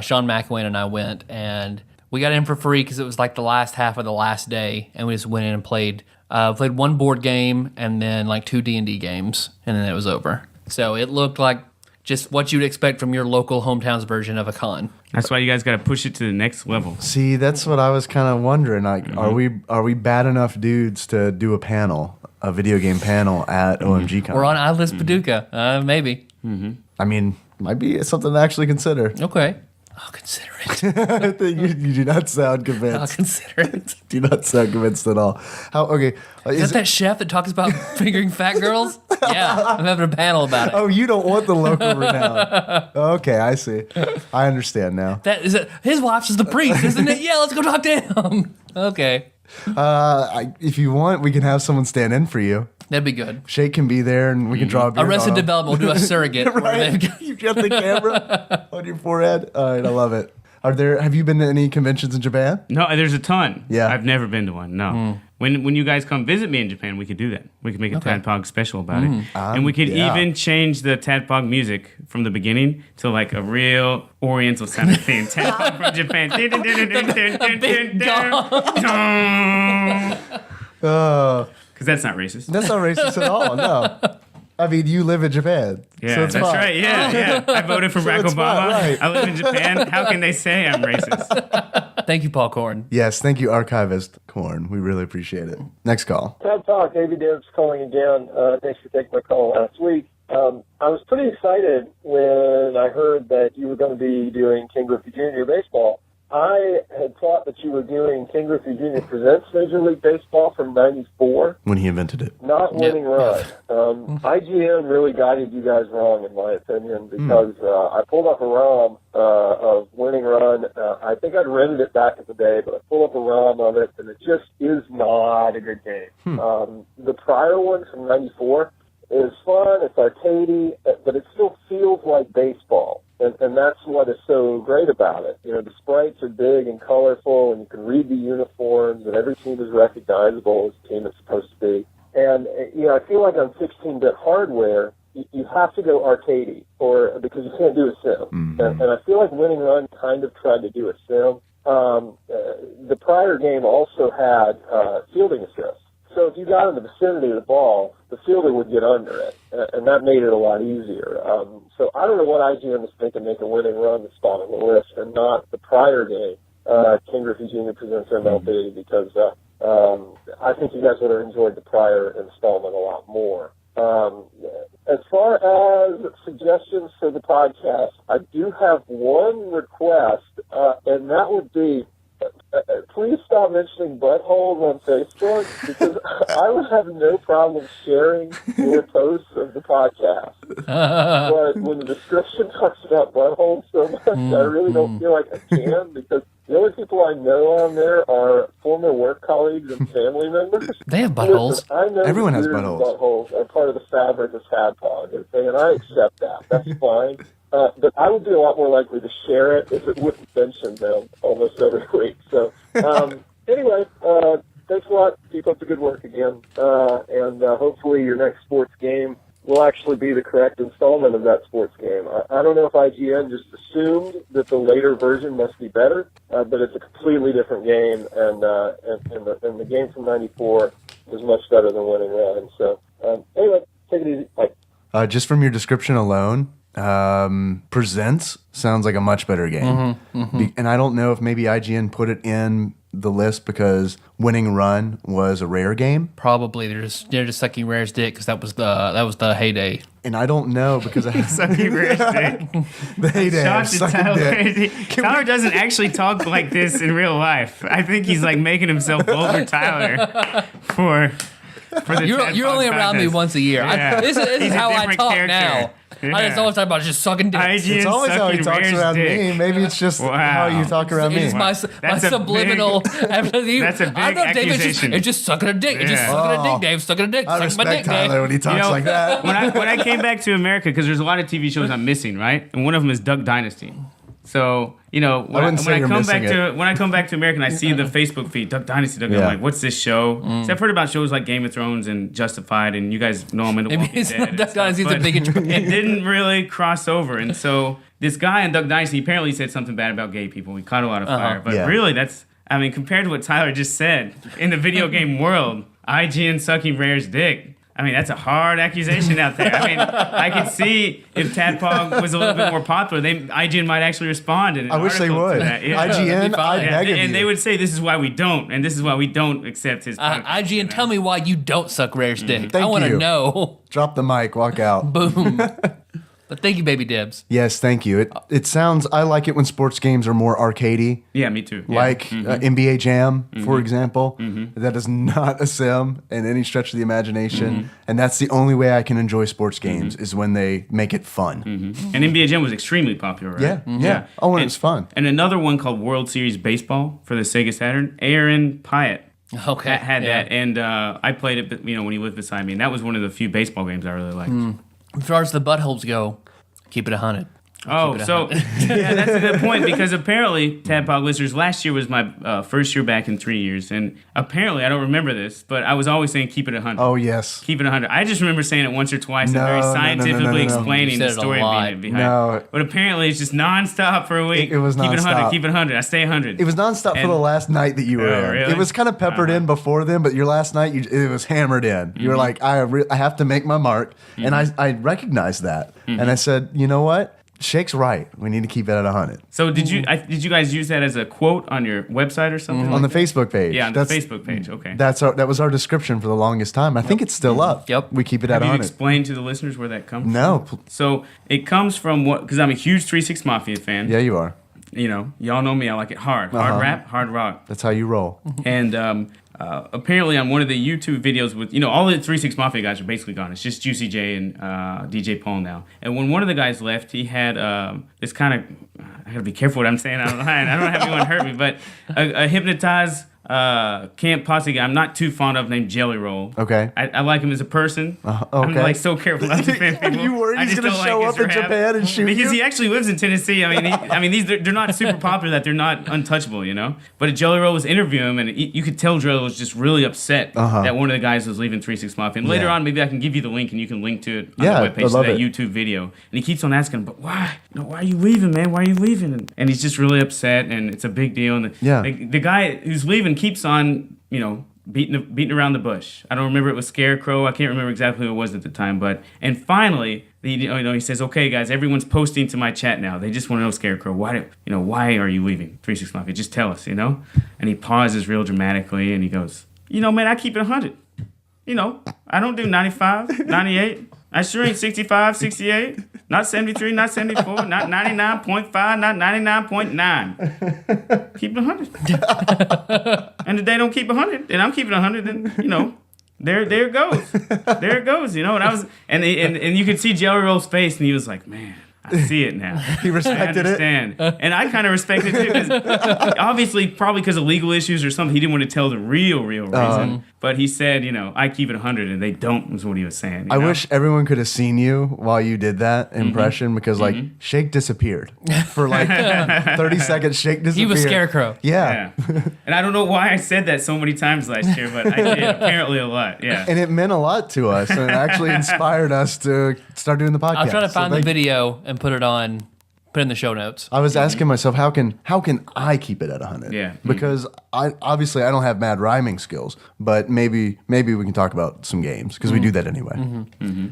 Sean McElwain and I went, and we got in for free because it was like the last half of the last day, and we just went in and played one board game and then like 2 D&D games, and then it was over. So it looked like just what you'd expect from your local hometown's version of a con. That's why you guys got to push it to the next level. See, that's what I was kind of wondering. Like, are we bad enough dudes to do a video game panel at OMG Con? We're on Islands Paducah, maybe. I mean, might be something to actually consider. Okay. I'll consider it. you do not sound I'll convinced. consider it. Do not sound convinced at all. How? Okay. Is that chef that talks about fingering fat girls? Yeah, I'm having a panel about it. Oh, you don't want the local renown. Okay, I see. I understand now. That is it. His wife's is the priest, isn't it? Yeah, let's go talk to him. Okay, If you want, we can have someone stand in for you. that'd be good. Shake can be there, and we can draw a beard Arrested on him. Development will do a surrogate. where Right? they've got- You got the camera on your forehead. All right, I love it. Have you been to any conventions in Japan? No, there's a ton. Yeah. I've never been to one. No. When you guys come visit me in Japan, we could do that. We could make a Tadpog special about it, and we could even change the Tadpog music from the beginning to like a real Oriental sounding theme. Tadpog from Japan. Because that's not racist. That's not racist at all. No. I mean, you live in Japan. Yeah, so it's that's fine. right. Yeah. I voted for Barack it's Obama. fine, right. I live in Japan. How can they say I'm racist? Thank you, Paul Corn. Yes, thank you, Archivist Corn. We really appreciate it. Next call. Tad Talk, Davey Dibbs calling again. Thanks for taking my call last week. I was pretty excited when I heard that you were going to be doing King Griffey Jr. baseball. I had thought that you were doing King Griffey Jr. Presents Major League Baseball from '94, When he invented it. not Winning Run. IGN really guided you guys wrong, in my opinion, because I pulled up a ROM of Winning Run. I think I'd rented it back in the day, but I pulled up a ROM of it, and it just is not a good game. The prior one from '94 is fun, it's arcadey, but it still feels like baseball. And that's what is so great about it. You know, the sprites are big and colorful, and you can read the uniforms, and every team is recognizable as the team it's supposed to be. And, you know, I feel like on 16-bit hardware, you have to go arcadey, because you can't do a sim. And I feel like Winning Run kind of tried to do a sim. The prior game also had fielding assist. So if you got in the vicinity of the ball, the fielder would get under it, and that made it a lot easier. So I don't know what IGN was thinking, make a Winning Run that's on the list, and not the prior game, King Griffey Jr. Presents MLB, because I think you guys would have enjoyed the prior installment a lot more. As far as suggestions for the podcast, I do have one request, and that would be, please stop mentioning buttholes on Facebook, because I would have no problem sharing your posts of the podcast. But when the description talks about buttholes so much, I really don't feel like I can, because the only people I know on there are former work colleagues and family members. They have buttholes. Listen, I know Everyone has beards buttholes. and buttholes are part of the fabric of Tadpog, okay, and I accept that. That's fine. But I would be a lot more likely to share it if it wouldn't mention them almost every week. So, anyway, thanks a lot. Keep up the good work again. And hopefully your next sports game will actually be the correct installment of that sports game. I don't know if IGN just assumed that the later version must be better, but it's a completely different game, and the game from '94 is much better than Winning Run. So, anyway, take it easy. Bye. Just from your description alone, Presents sounds like a much better game. And I don't know if maybe IGN put it in the list because Winning Run was a rare game. Probably they're just sucking Rare's dick because that was the heyday. And I don't know because I Sucking Rare's dick. the heyday. of Shout to sucking Tyler. dick. Tyler doesn't actually talk like this in real life. I think he's like making himself vulgar Tyler for the You're only around me once a year. Yeah. This is He's a how I different talk character. now. Yeah. I just always talk about just sucking dick. IGN It's always how he sucking talks Rare's around dick. me. Maybe it's just Wow. how you talk around me. It's my That's a subliminal. That's a big I don't know, Dave, accusation. it's just sucking a dick. It's just Yeah. sucking a dick, Dave. Sucking a dick. I Sucking my respect dick, Dave. Tyler when he talks like that. when I came back to America, because there's a lot of TV shows I'm missing, right? And one of them is Duck Dynasty. So, you know, when wouldn't say you're come missing back to America and I see the Facebook feed, Duck Dynasty, I'm like, what's this show? So I've heard about shows like Game of Thrones and Justified, and you guys know I'm in the Maybe Walking it's Dead not and Duck stuff, Dynasty's a but big intro. it didn't really cross over. And so this guy in Duck Dynasty apparently said something bad about gay people. He caught a lot of fire. But Yeah. really, compared to what Tyler just said, in the video game world, IGN sucking Rare's dick. I mean, that's a hard accusation out there. I mean, I could see if Tadpog was a little bit more popular, IGN might actually respond. In an I wish they article to would. that. Yeah. IGN, I beg of you. And they would say, this is why we don't, and this is why we don't accept his podcast. IGN, tell me why you don't suck Rare's dick. Thank I want to you. know. Drop the mic, walk out. Boom. But thank you, Baby Dibs. Yes, thank you. It sounds, I like it when sports games are more arcadey. Yeah, me too. Yeah. Like NBA Jam, for example. That is not a sim in any stretch of the imagination. And that's the only way I can enjoy sports games is when they make it fun. And NBA Jam was extremely popular, right? Yeah. Oh, and it was fun. And another one called World Series Baseball for the Sega Saturn. Aaron Pyatt Okay. had that, and I played it, when he lived beside me, and that was one of the few baseball games I really liked. As far as the buttholes go, keep it 100. Oh, so yeah, that's a good point because apparently, Tadpog listeners, last year was my first year back in 3 years, and apparently, I don't remember this, but I was always saying keep it 100. Oh, yes. Keep it 100. I just remember saying it once or twice and No, very no, no, scientifically no. explaining You the said it a story lot. behind No. it. But apparently, it's just nonstop for a week. It was Keep it 100. nonstop. Keep it 100. I stay 100. It was nonstop for the last night that you were in. really? It was kind of peppered in before then, but your last night, it was hammered in. You were like, I have to make my mark. And I recognized that. And I said, you know what? Shake's right. We need to keep it at 100. So did you guys use that as a quote on your website or something? On the like that? Facebook page. Yeah, on the Facebook page. Okay. That was our description for the longest time. I think it's still up. Yep. We keep it at Have you 100. explained to the listeners where that comes from? No. So it comes from because I'm a huge 3-6 Mafia fan. Yeah, you are. You know, y'all know me. I like it hard. Hard rap, hard rock. That's how you roll. And apparently on one of the YouTube videos with, all the 3-6 Mafia guys are basically gone. It's just Juicy J and DJ Paul now. And when one of the guys left, he had this kind of, I gotta be careful what I'm saying online. I don't have anyone hurt me, but a hypnotized Camp Posse guy I'm not too fond of named Jelly Roll. Okay. I like him as a person. Okay. I'm like so careful not to offend people. Are you worried I he's just gonna don't show like up his in rap. Japan and shoot Because you? he actually lives in Tennessee. They're not super popular that they're not untouchable, But Jelly Roll was interviewing him, and you could tell Jelly Roll was just really upset that one of the guys was leaving 3-6 Mafia. And later on, maybe I can give you the link, and you can link to it on the webpage to that YouTube video. And he keeps on asking him, but why? Why are you leaving, man? Why are you leaving? And he's just really upset, and it's a big deal. And the guy who's leaving keeps on, beating around the bush. I don't remember it was Scarecrow. I can't remember exactly who it was at the time. And finally, he says, "Okay, guys, everyone's posting to my chat now. They just want to know, Scarecrow, why are you leaving 3-6 Mafia? Just tell us, And he pauses real dramatically, and he goes, man, I keep it 100. I don't do 95, 98. I sure ain't 65, 68, not 73, not 74, not 99.5, not 99.9. Keep it 100. And if they don't keep 100, then I'm keeping 100, then, there it goes. There it goes, And I was, and you could see Jelly Roll's face, and he was like, man, I see it now. He respected I understand. And I kind of respected it too, because obviously, probably because of legal issues or something, he didn't want to tell the real reason. But he said, I keep it 100 and they don't, was what he was saying. I wish everyone could have seen you while you did that impression because, Shake disappeared. For 30 seconds, Shake disappeared. He was Scarecrow. Yeah. And I don't know why I said that so many times last year, but I did apparently a lot. Yeah. And it meant a lot to us, and it actually inspired us to start doing the podcast. I'll try to find the video and put it in the show notes. I was asking myself, how can I keep it at 100? Yeah. Because I don't have mad rhyming skills, but maybe we can talk about some games because we do that anyway.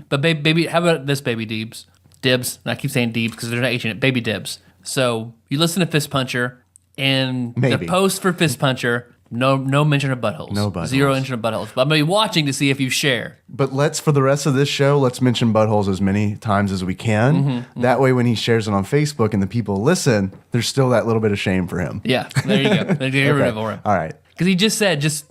But baby, how about this, Baby Dibs? And I keep saying Dibs because they're not Asian. Baby Dibs. So you listen to Fist Puncher, and the post for Fist Puncher, no mention of buttholes. No buttholes. 0 mention of buttholes. But I'm going to be watching to see if you share. But for the rest of this show, let's mention buttholes as many times as we can. That way, when he shares it on Facebook and the people listen, there's still that little bit of shame for him. Yeah, there you go. They get rid of him. All right. Because he just said just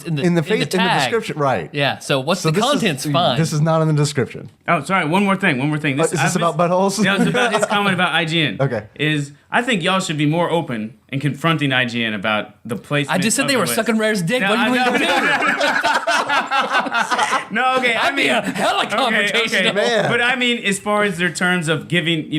in the in the tag. description, right? Yeah. So the this content's fine. This is not in the description. Oh, sorry. One more thing. Is this about buttholes? Yeah, it's about his comment about IGN. Okay. I think y'all should be more open in confronting IGN about the placement. I just said they were sucking Rare's dick. No, What do you want me to do? No, okay. I mean, a hella confrontation. Okay. Man. But I mean, as far as their terms of giving,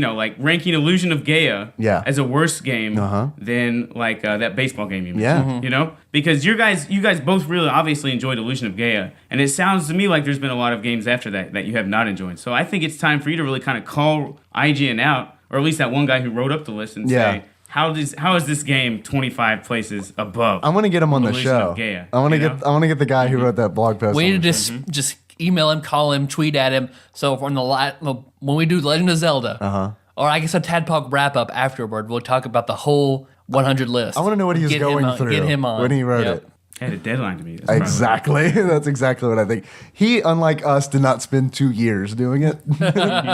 ranking Illusion of Gaia as a worse game than that baseball game you mentioned. Yeah. Because you guys both really obviously enjoyed Illusion of Gaia, and it sounds to me like there's been a lot of games after that you have not enjoyed. So I think it's time for you to really kind of call IGN out, or at least that one guy who wrote up the list and say, how is this game 25 places above? I want to get him on the Illusion show. of Gaia, I want to get the guy who wrote that blog post. We on need to the show. just email him, call him, tweet at him. So when we do Legend of Zelda, or I guess a Tadpog wrap up afterward, we'll talk about the whole 100 list. I want to know what he was going through get him on. when he wrote it. He had a deadline to meet. Exactly. That's exactly what I think. He, unlike us, did not spend 2 years doing it.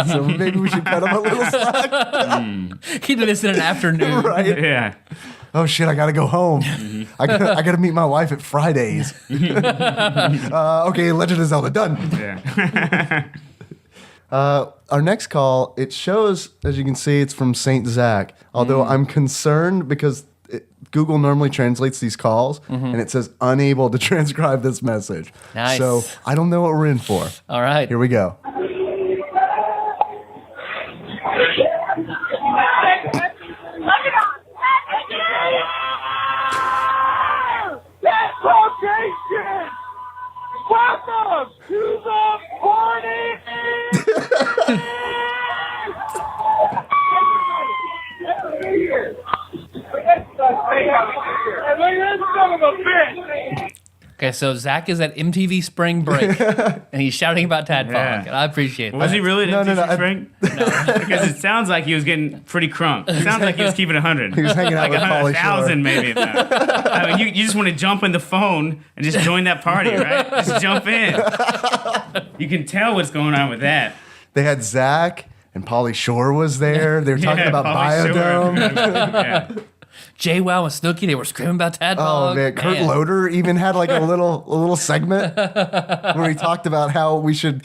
So maybe we should cut him a little slack. He did this in an afternoon. Right? Yeah. Oh shit! I gotta go home. I gotta meet my wife at Fridays. Okay, Legend of Zelda done. Yeah. Our next call, it shows, as you can see, it's from Saint Zach. Although I'm concerned because Google normally translates these calls, and it says unable to transcribe this message. Nice. So I don't know what we're in for. All right. Here we go. Location! Welcome to the party! Okay, so Zach is at MTV Spring Break, and he's shouting about Tadpog, and I appreciate that. Was he really No, at no, no, TC Spring? No. Because it sounds like he was getting pretty crunk. It sounds like he was keeping 100. He was hanging out with Pauly Shore. 1,000 maybe. I mean, you just want to jump in the phone and just join that party, right? Just jump in. You can tell what's going on with that. They had Zach and Pauly Shore was there. They were talking about Pauly Biodome. Shore. Yeah. JWoww and Snooki, they were screaming about Tadpog. Oh man, Kurt Loder even had like a little segment where he talked about how we should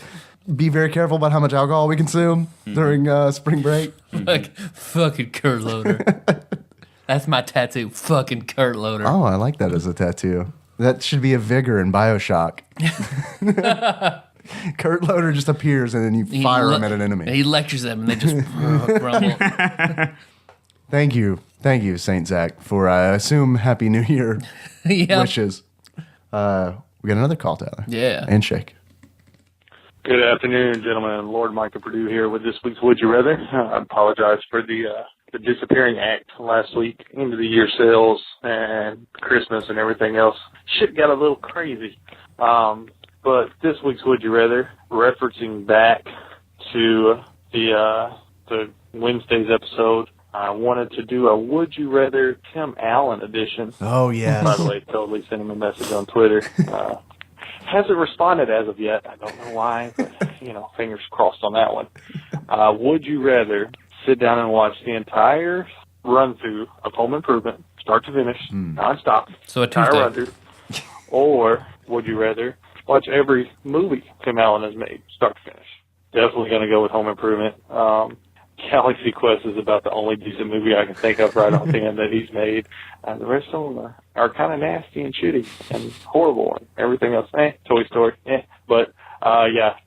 be very careful about how much alcohol we consume during spring break. Like, fucking Kurt Loder. That's my tattoo, fucking Kurt Loder. Oh, I like that as a tattoo. That should be a vigor in BioShock. Kurt Loder just appears and then you fire him at an enemy. He lectures them and they just grumble. Thank you, Saint Zach, for I assume Happy New Year wishes. We got another call, Tyler. Yeah. And Shake. Good afternoon, gentlemen. Lord Micah Purdue here with this week's Would You Rather. I apologize for the disappearing act last week, end of the year sales and Christmas and everything else. Shit got a little crazy. But this week's Would You Rather, referencing back to the Wednesday's episode, I wanted to do a Would You Rather Tim Allen edition. Oh, yeah. By the way, totally sent him a message on Twitter. Hasn't responded as of yet. I don't know why, but, fingers crossed on that one. Would you rather sit down and watch the entire run-through of Home Improvement, start to finish, nonstop, So a entire Tuesday. run-through, or would you rather watch every movie Tim Allen has made, start to finish? Definitely going to go with Home Improvement. Galaxy Quest is about the only decent movie I can think of right offhand that he's made. The rest of them are kind of nasty and shitty and horrible and everything else. Toy Story, But,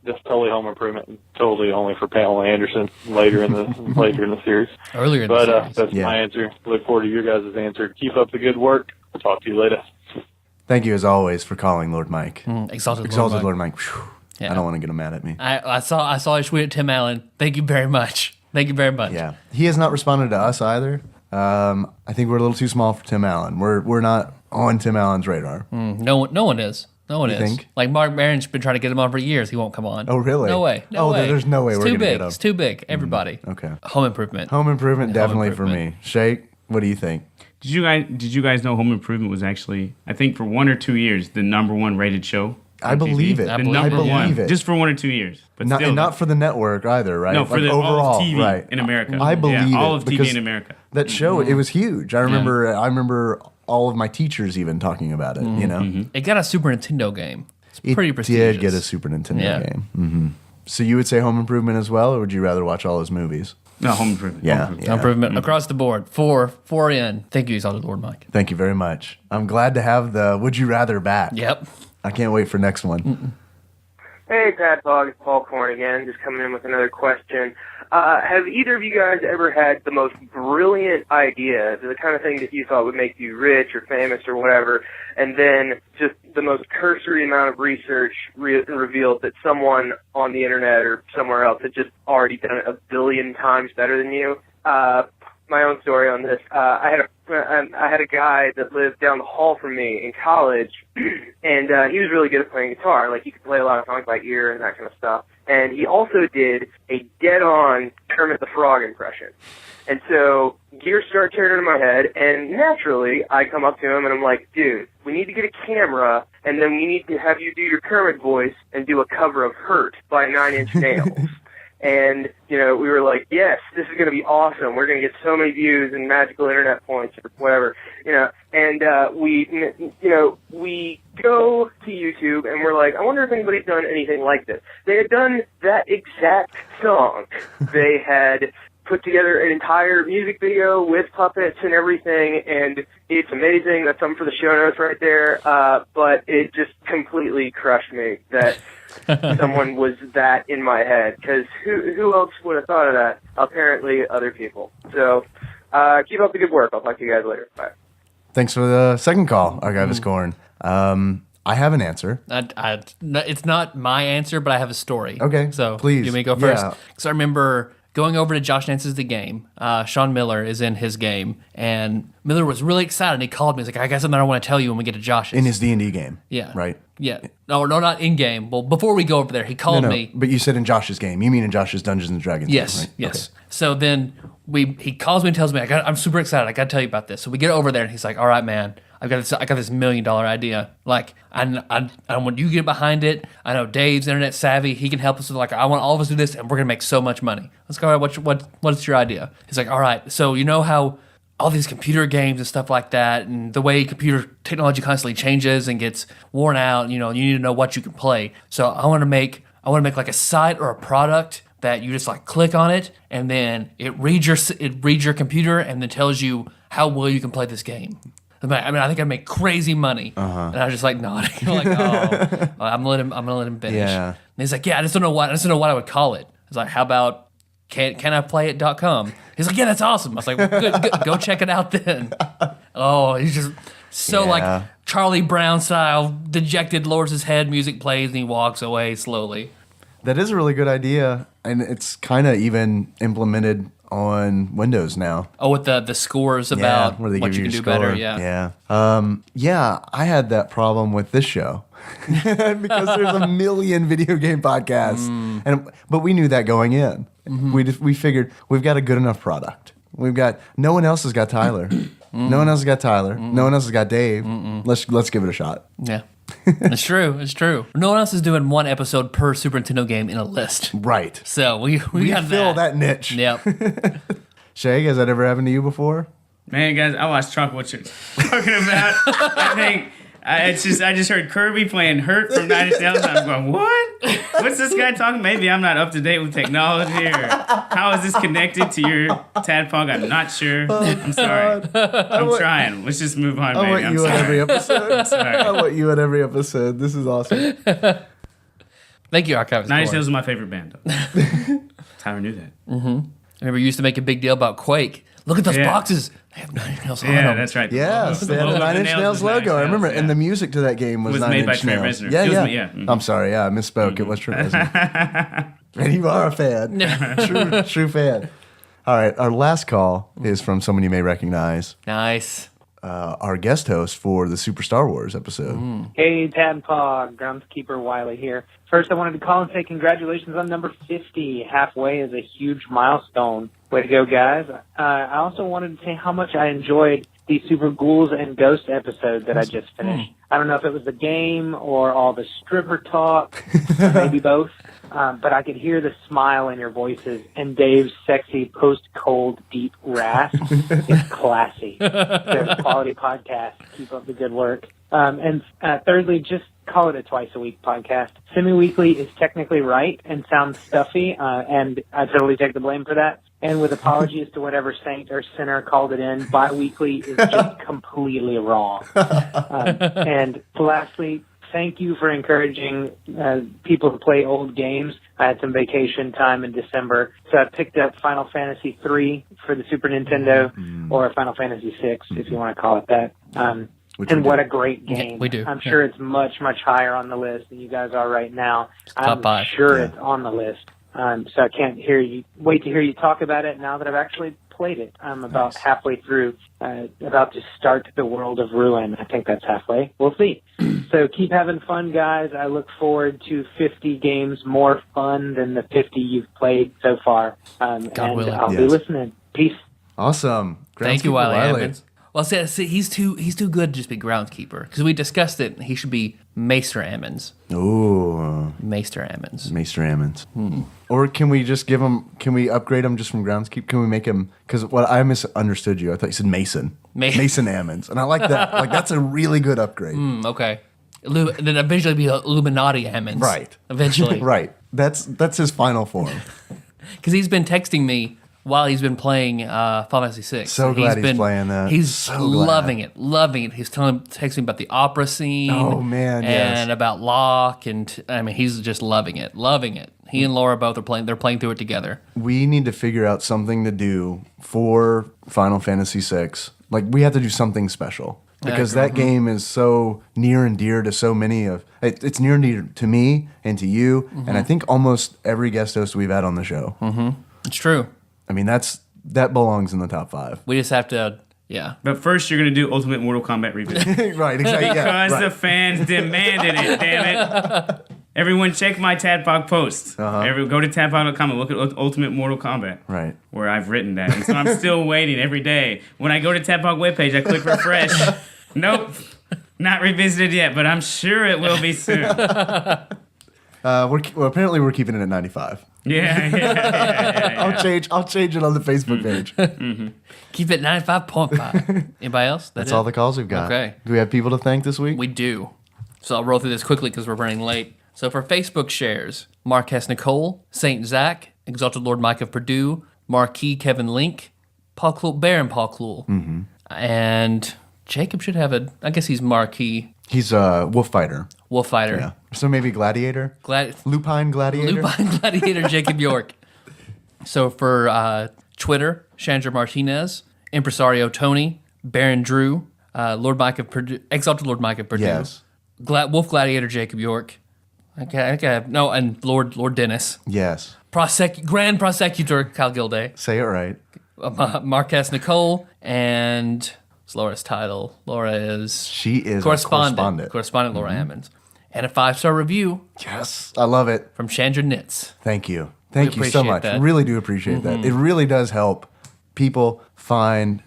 just totally Home Improvement and totally only for Pamela Anderson later in the series. Earlier in the series. That's my answer. Look forward to your guys' answer. Keep up the good work. I'll talk to you later. Thank you, as always, for calling Lord Mike. Exalted Lord Mike. Whew. Yeah. I don't want to get him mad at me. I saw a tweet at Tim Allen. Thank you very much. Thank you very much. Yeah. He has not responded to us either. I think we're a little too small for Tim Allen. We're not on Tim Allen's radar. No one is. No one You is. think? Like Mark Maron's been trying to get him on for years. He won't come on. Oh, really? No way. No way. There's no way It's we're too going to big. get him. It's too big. Everybody. Okay. Home Improvement. Home Improvement, definitely Improvement. for me. Shake, what do you think? Did you guys know Home Improvement was actually, I think for 1 or 2 years, the #1 rated show? I on believe TV? it. I The believe number it, one. yeah. Just for 1 or 2 years. But Not, still, and not for the network either, right? no, for Like all overall, of TV right? in America. I believe all it, of TV because in America. That show, it was huge. I remember all of my teachers even talking about it. You know, It got a Super Nintendo game. It's it pretty prestigious. did get a Super Nintendo Yeah. game. So you would say Home Improvement as well, or would you rather watch all those movies? No, Home Improvement. Yeah, Home Improvement. yeah. Improvement across the board. Four in. Thank you, Exalted Lord Mike. Thank you very much. I'm glad to have the Would You Rather back. Yep. I can't wait for next one. Hey, Tadpog, it's Paul Korn again, just coming in with another question. Have either of you guys ever had the most brilliant idea, the kind of thing that you thought would make you rich or famous or whatever, and then just the most cursory amount of research revealed that someone on the internet or somewhere else had just already done it 1 billion times better than you? My own story on this. I had a I had a guy that lived down the hall from me in college, and he was really good at playing guitar. Like, he could play a lot of songs by ear and that kind of stuff. And he also did a dead-on Kermit the Frog impression. And so gears start turning in my head, and naturally, I come up to him and I'm like, dude, we need to get a camera, and then we need to have you do your Kermit voice and do a cover of Hurt by Nine Inch Nails. And, you know, we were like, yes, this is going to be awesome. We're going to get so many views and magical internet points or whatever, you know. And we go to YouTube and we're like, I wonder if anybody's done anything like this. They had done that exact song. They had put together an entire music video with puppets and everything, and it's amazing. That's something for the show notes right there. But it just completely crushed me that someone was that in my head, because who else would have thought of that? Apparently other people. So keep up the good work. I'll talk to you guys later. Bye. Thanks for the second call, Archivist Corn. I have an answer. It's not my answer, but I have a story. Okay, so please. You may go first. Yeah. Because I remember going over to Josh Nance's The Game. Sean Miller is in his game, and Miller was really excited. He called me. He's like, I got something I want to tell you when we get to Josh's. In his D&D game. Yeah. Right? Yeah. No, not in game. Well, before we go over there, he called me. But you said in Josh's game. You mean in Josh's Dungeons and Dragons Yes, game, right? yes. Okay. So then he calls me and tells me, I'm super excited. I got to tell you about this. So we get over there, and he's like, all right, man, I got this $1 million idea. Like, I want you to get behind it. I know Dave's internet savvy. He can help us with, like, I want all of us to do this, and we're going to make so much money. Let's go, all right, what's your idea? He's like, all right, so you know how all these computer games and stuff like that, and the way computer technology constantly changes and gets worn out, you need to know what you can play. So I want to make like a site or a product that you just like click on it, and then it reads your computer and then tells you how well you can play this game. I mean, I think I'd make crazy money. And I was just like nodding, like, oh, I'm gonna let him finish. Yeah. And he's like, yeah, I just don't know what I would call it. I was like, how about canIplayit.com? He's like, yeah, that's awesome. I was like, well, good, go check it out then. Oh, he's just so like Charlie Brown style, dejected, lowers his head, music plays, and he walks away slowly. That is a really good idea, and it's kind of even implemented on Windows now. Oh, with the scores about where they what give you can do score. better. Yeah. Yeah, I had that problem with this show because there's a million video game podcasts, but we knew that going in. We figured we've got a good enough product. No one else has got Tyler. No one else has got Tyler. No one else has got Dave. Let's give it a shot. Yeah. It's true. It's true. No one else is doing one episode per Super Nintendo game in a list. Right. So we got fill that niche. Yep. Shay, has that ever happened to you before? Man, guys, I lost track of what you're talking about. I think I just heard Kirby playing Hurt from Nine Inch Nails, and I'm going, what? What's this guy talking? Maybe I'm not up to date with technology, or how is this connected to your Tadpog? I'm not sure. I'm sorry. I'm trying. Let's just move on, baby. I want you in every episode. I'm sorry. I want you in every episode. This is awesome. Thank you, Archivist. Nine Inch Nails is my favorite band, though. Tyler knew that. I remember you used to make a big deal about Quake. Look at those boxes. They have Nine Inch Nails on Yeah, them. that's right. Yes, they had a Nine Inch Nails logo. I remember, and the music to that game was Nine made by Inch Trent Nails. Reznor. Yeah, It was yeah. me, yeah. Mhm. I'm sorry. Yeah, I misspoke. It was Trent Reznor. And you are a fan. True fan. All right, our last call is from someone you may recognize. Nice. Our guest host for the Super Star Wars episode. Hey, Tadpog, Groundskeeper Wiley here. First, I wanted to call and say congratulations on number 50. Halfway is a huge milestone. Way to go, guys. I also wanted to say how much I enjoyed the Super Ghouls and Ghost episode that I just finished. I don't know if it was the game or all the stripper talk, or maybe both, but I could hear the smile in your voices, and Dave's sexy post-cold deep rasp is classy. They're a quality podcast. Keep up the good work. And thirdly, just call it a twice-a-week podcast. Semi-weekly is technically right and sounds stuffy, and I totally take the blame for that. And with apologies to whatever saint or sinner called it in, bi-weekly is just completely wrong. And lastly, thank you for encouraging people to play old games. I had some vacation time in December, so I picked up Final Fantasy III for the Super Nintendo, or Final Fantasy VI, if you want to call it that. And what a great game. Yeah, we do. I'm sure it's much, much higher on the list than you guys are right now. Top 5. Sure it's on the list. So I can't wait to hear you talk about it now that I've actually played it. I'm about halfway through, about to start the World of Ruin. I think that's halfway. We'll see. So keep having fun, guys. I look forward to 50 games more fun than the 50 you've played so far. And I'll be listening. Peace. Awesome. Thank you, Wiley Ammons. Well, see, he's too good to just be groundskeeper because we discussed it. He should be Maester Ammons. Ooh. Maester Ammons. Maester Ammons. Or can we just give him, can we upgrade him just from groundskeeper? Can we make him, because what I misunderstood you. I thought you said Mason. Mason Ammons. And I like that. Like, that's a really good upgrade. Okay. Then eventually be Illuminati Ammons. Right. Eventually. Right. That's his final form. Because he's been texting me while he's been playing Final Fantasy VI. So glad he's playing that. He's so loving it. He's texting me about the opera scene. Oh, man, and about Locke. And I mean, he's just loving it. He and Laura both are playing. They're playing through it together. We need to figure out something to do for Final Fantasy VI. Like, we have to do something special. Because that game is so near and dear to so many of... It's near and dear to me and to you. And I think almost every guest host we've had on the show. It's true. I mean, that belongs in the top 5. We just have to, yeah. But first, you're going to do Ultimate Mortal Kombat revisit. Right, exactly. Because the fans demanded it, damn it. Everyone check my TADPOG post. Go to TADPOG.com and look at Ultimate Mortal Kombat. Right. Where I've written that. And so I'm still waiting every day. When I go to TADPOG webpage, I click refresh. Nope. Not revisited yet, but I'm sure it will be soon. Apparently we're keeping it at 95. Yeah. I'll change it on the Facebook page. Keep it 95.5. Anybody else? That's all the calls we've got. Okay. Do we have people to thank this week? We do. So I'll roll through this quickly because we're running late. So for Facebook shares, Marquez Nicole, Saint Zach, Exalted Lord Mike of Purdue, Marquis Kevin Link, Paul Kluhl, Baron Paul Kluhl, and Jacob should have I guess he's Marquis. He's a wolf fighter. Wolf fighter. Yeah. So maybe gladiator? Lupine gladiator? Lupine gladiator Jacob York. So for Twitter, Chandra Martinez, Impresario Tony, Baron Drew, Lord Mike of Purdue, Exalted Lord Mike of Purdue. Yes. Wolf gladiator Jacob York. And Lord Dennis. Yes. Grand Prosecutor Kyle Gilday. Say it right. Marquez Nicole, and what's Laura's title? Laura is... She is correspondent. Correspondent Laura Ammons. And a 5-star review. Yes. I love it. From Chandra Nitz. Thank you. Thank you so much. That. Really do appreciate that. It really does help people find...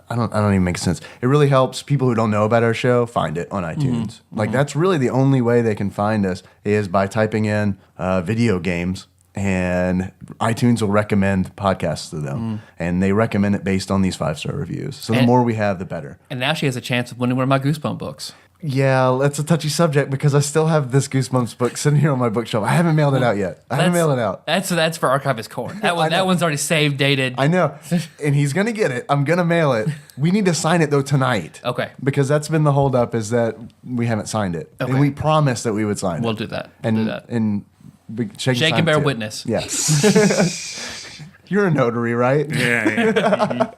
I don't even make sense. It really helps people who don't know about our show find it on iTunes. Like, that's really the only way they can find us is by typing in video games, and iTunes will recommend podcasts to them. And they recommend it based on these 5-star reviews. So the more we have, the better. And now she has a chance of winning one of my Goosebumps books. Yeah, that's a touchy subject because I still have this Goosebumps book sitting here on my bookshelf. I haven't mailed it out yet. That's for Archivist Corn. That one's already saved, dated. I know. And he's going to get it. I'm going to mail it. We need to sign it, though, tonight. Okay. Because that's been the holdup is that we haven't signed it. Okay. And we promised that we would sign it. We'll do that. And Shake and bear too. witness. Yes. You're a notary, right? Yeah.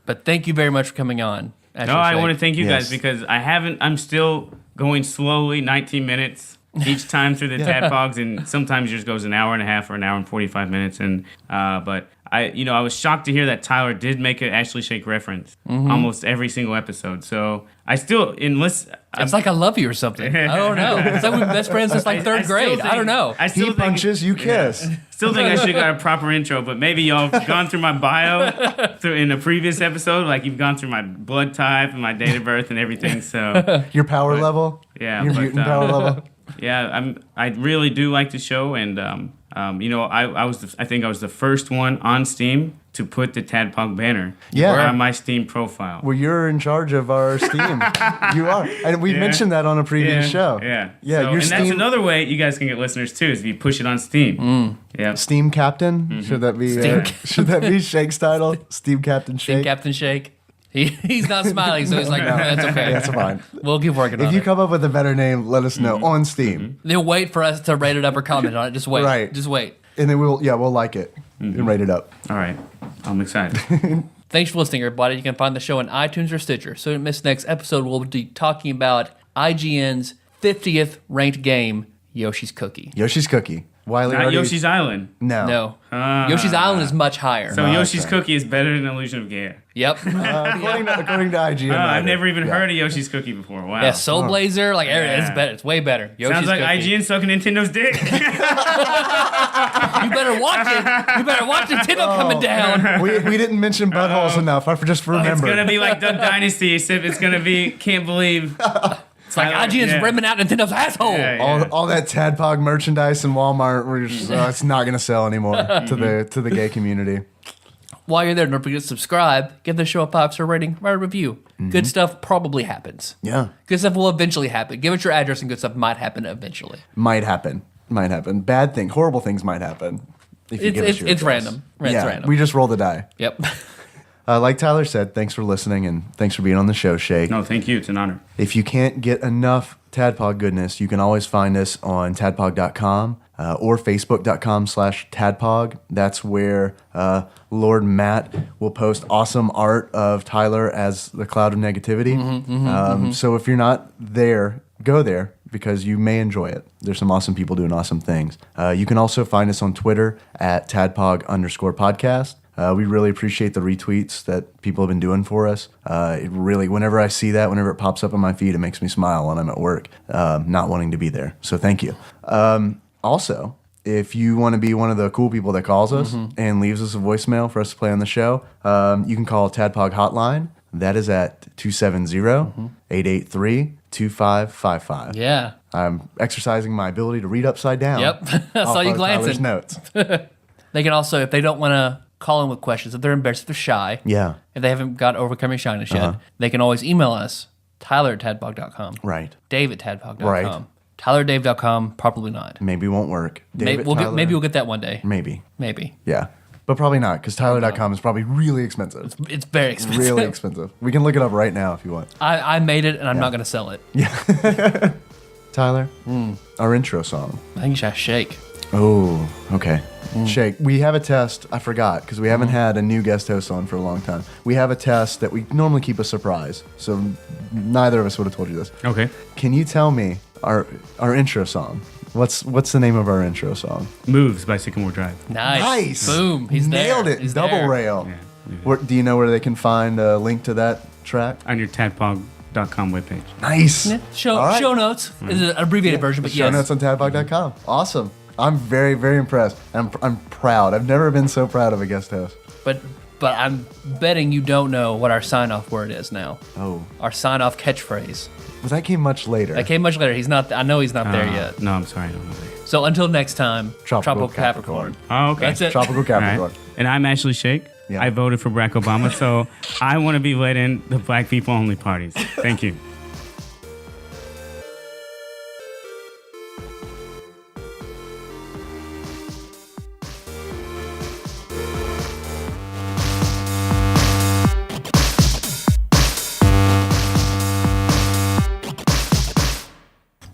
But thank you very much for coming on. No, I want to thank you guys because I'm still going slowly, 19 minutes each time through the TADPOGs, and sometimes yours goes an hour and a half or an hour and 45 minutes. And but I was shocked to hear that Tyler did make an Ashley Shake reference almost every single episode. So I still, unless it's like I love you or something. I don't know. It's like we've been best friends since like third grade. I don't know. He punches, you kiss. Still think I should have got a proper intro, but maybe y'all have gone through my bio in a previous episode, like you've gone through my blood type and my date of birth and everything. So your power level, yeah, your mutant power level. Yeah, I really do like the show, and I think I was the first one on Steam to put the TADPOG banner on my Steam profile. Well, you're in charge of our Steam. You are. And we mentioned that on a previous show. Yeah. Yeah. So, and that's another way you guys can get listeners too, is if you push it on Steam. Yeah. Steam Captain? Should that be Shake's title? Steam Captain Shake? Steam Captain Shake. He's not smiling, so he's like, no, that's okay. That's fine. We'll keep working on it. If you come up with a better name, let us know on Steam. They'll wait for us to rate it up or comment on it. Just wait. Right. Just wait. And then we'll like it and rate it up. All right. I'm excited. Thanks for listening, everybody. You can find the show on iTunes or Stitcher. So in this next episode, we'll be talking about IGN's 50th ranked game, Yoshi's Cookie. Yoshi's Cookie. Wiley Not already- Yoshi's Island. No. No. Ah. Yoshi's Island is much higher. So Yoshi's okay. Cookie is better than Illusion of Gaia. Yep. According to IGN. I've never even Yeah. heard of Yoshi's Cookie before. Wow. Yeah, Soul Blazer, like it's Yeah. better. It's way better. Yoshi's Sounds like Cookie. IGN sucking Nintendo's dick. You better watch it. You better watch Nintendo coming down. We didn't mention buttholes enough. I just remembered. It's gonna be like Duck Dynasty, except it's gonna be can't believe. It's like IGN's ripping out Nintendo's asshole. Yeah. all that Tadpog merchandise in Walmart, we're just, it's not gonna sell anymore to the gay community. While you're there, don't forget to subscribe. Give the show a 5-star rating. Write a review. Good stuff probably happens. Yeah, Good stuff will eventually happen. Give us your address, and good stuff might happen eventually. might happen. Bad thing, horrible things might happen. If you give us your It's address. random. Yeah, It's random. we just roll the die. Yep. Like Tyler said, thanks for listening and thanks for being on the show, Shake. No, thank you. It's an honor. If you can't get enough Tadpog goodness, you can always find us on tadpog.com or facebook.com/tadpog. That's where Lord Matt will post awesome art of Tyler as the cloud of negativity. So if you're not there, go there because you may enjoy it. There's some awesome people doing awesome things. You can also find us on Twitter at tadpog_podcast. We really appreciate the retweets that people have been doing for us. It really, whenever I see that, whenever it pops up on my feed, it makes me smile when I'm at work, not wanting to be there. So thank you. Also, if you want to be one of the cool people that calls us and leaves us a voicemail for us to play on the show, you can call Tadpog Hotline. That is at 270-883-2555. Yeah. I'm exercising my ability to read upside down. Yep. I saw off you of Tyler's glancing. notes. They can also, if they don't want to call in with questions, if they're embarrassed, if they're shy, Yeah. if they haven't got overcoming shyness yet, they can always email us, Tyler@tadpog.com. Right. Dave@tadpog.com. Right. TylerDave.com, probably not. Maybe won't work. Dave at Tyler? Maybe we'll get that one day. Maybe. Maybe. Yeah. But probably not, because Tyler.com is probably really expensive. It's very expensive. Really expensive. We can look it up right now if you want. I made it, and I'm not going to sell it. Tyler, our intro song. I think you should shake. Oh, okay. Shake. We have a test. I forgot, because we haven't had a new guest host on for a long time. We have a test that we normally keep a surprise, so neither of us would have told you this. Okay. Can you tell me our intro song? What's the name of our intro song? Moves by Sycamore Drive. Nice. Boom. He's Nailed there. it. He's Double there. rail. Yeah. Do you know where they can find a link to that track? On your tadpog.com webpage. Nice. Yeah. Show All right. notes. It's an abbreviated version, but Show yes. notes on tadpog.com. Awesome. I'm very, very impressed. I'm proud. I've never been so proud of a guest host. But I'm betting you don't know what our sign-off word is now. Oh. Our sign-off catchphrase. Well, that came much later. That came much later. He's not. I know he's not there yet. No, I'm sorry. I don't know that. So until next time, Tropical Capricorn. Oh, okay. That's it. Tropical All Capricorn. right. And I'm Ashley Shake. Yeah. I voted for Barack Obama, so I want to be let in the black people only parties. Thank you.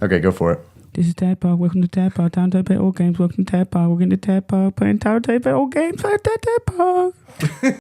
Okay, go for it. This is Tadpog. Welcome to Tadpog. Time to play old games. Welcome to Tadpog. We're getting to Tadpog. Playing Tower to play old games. Play Tadpog.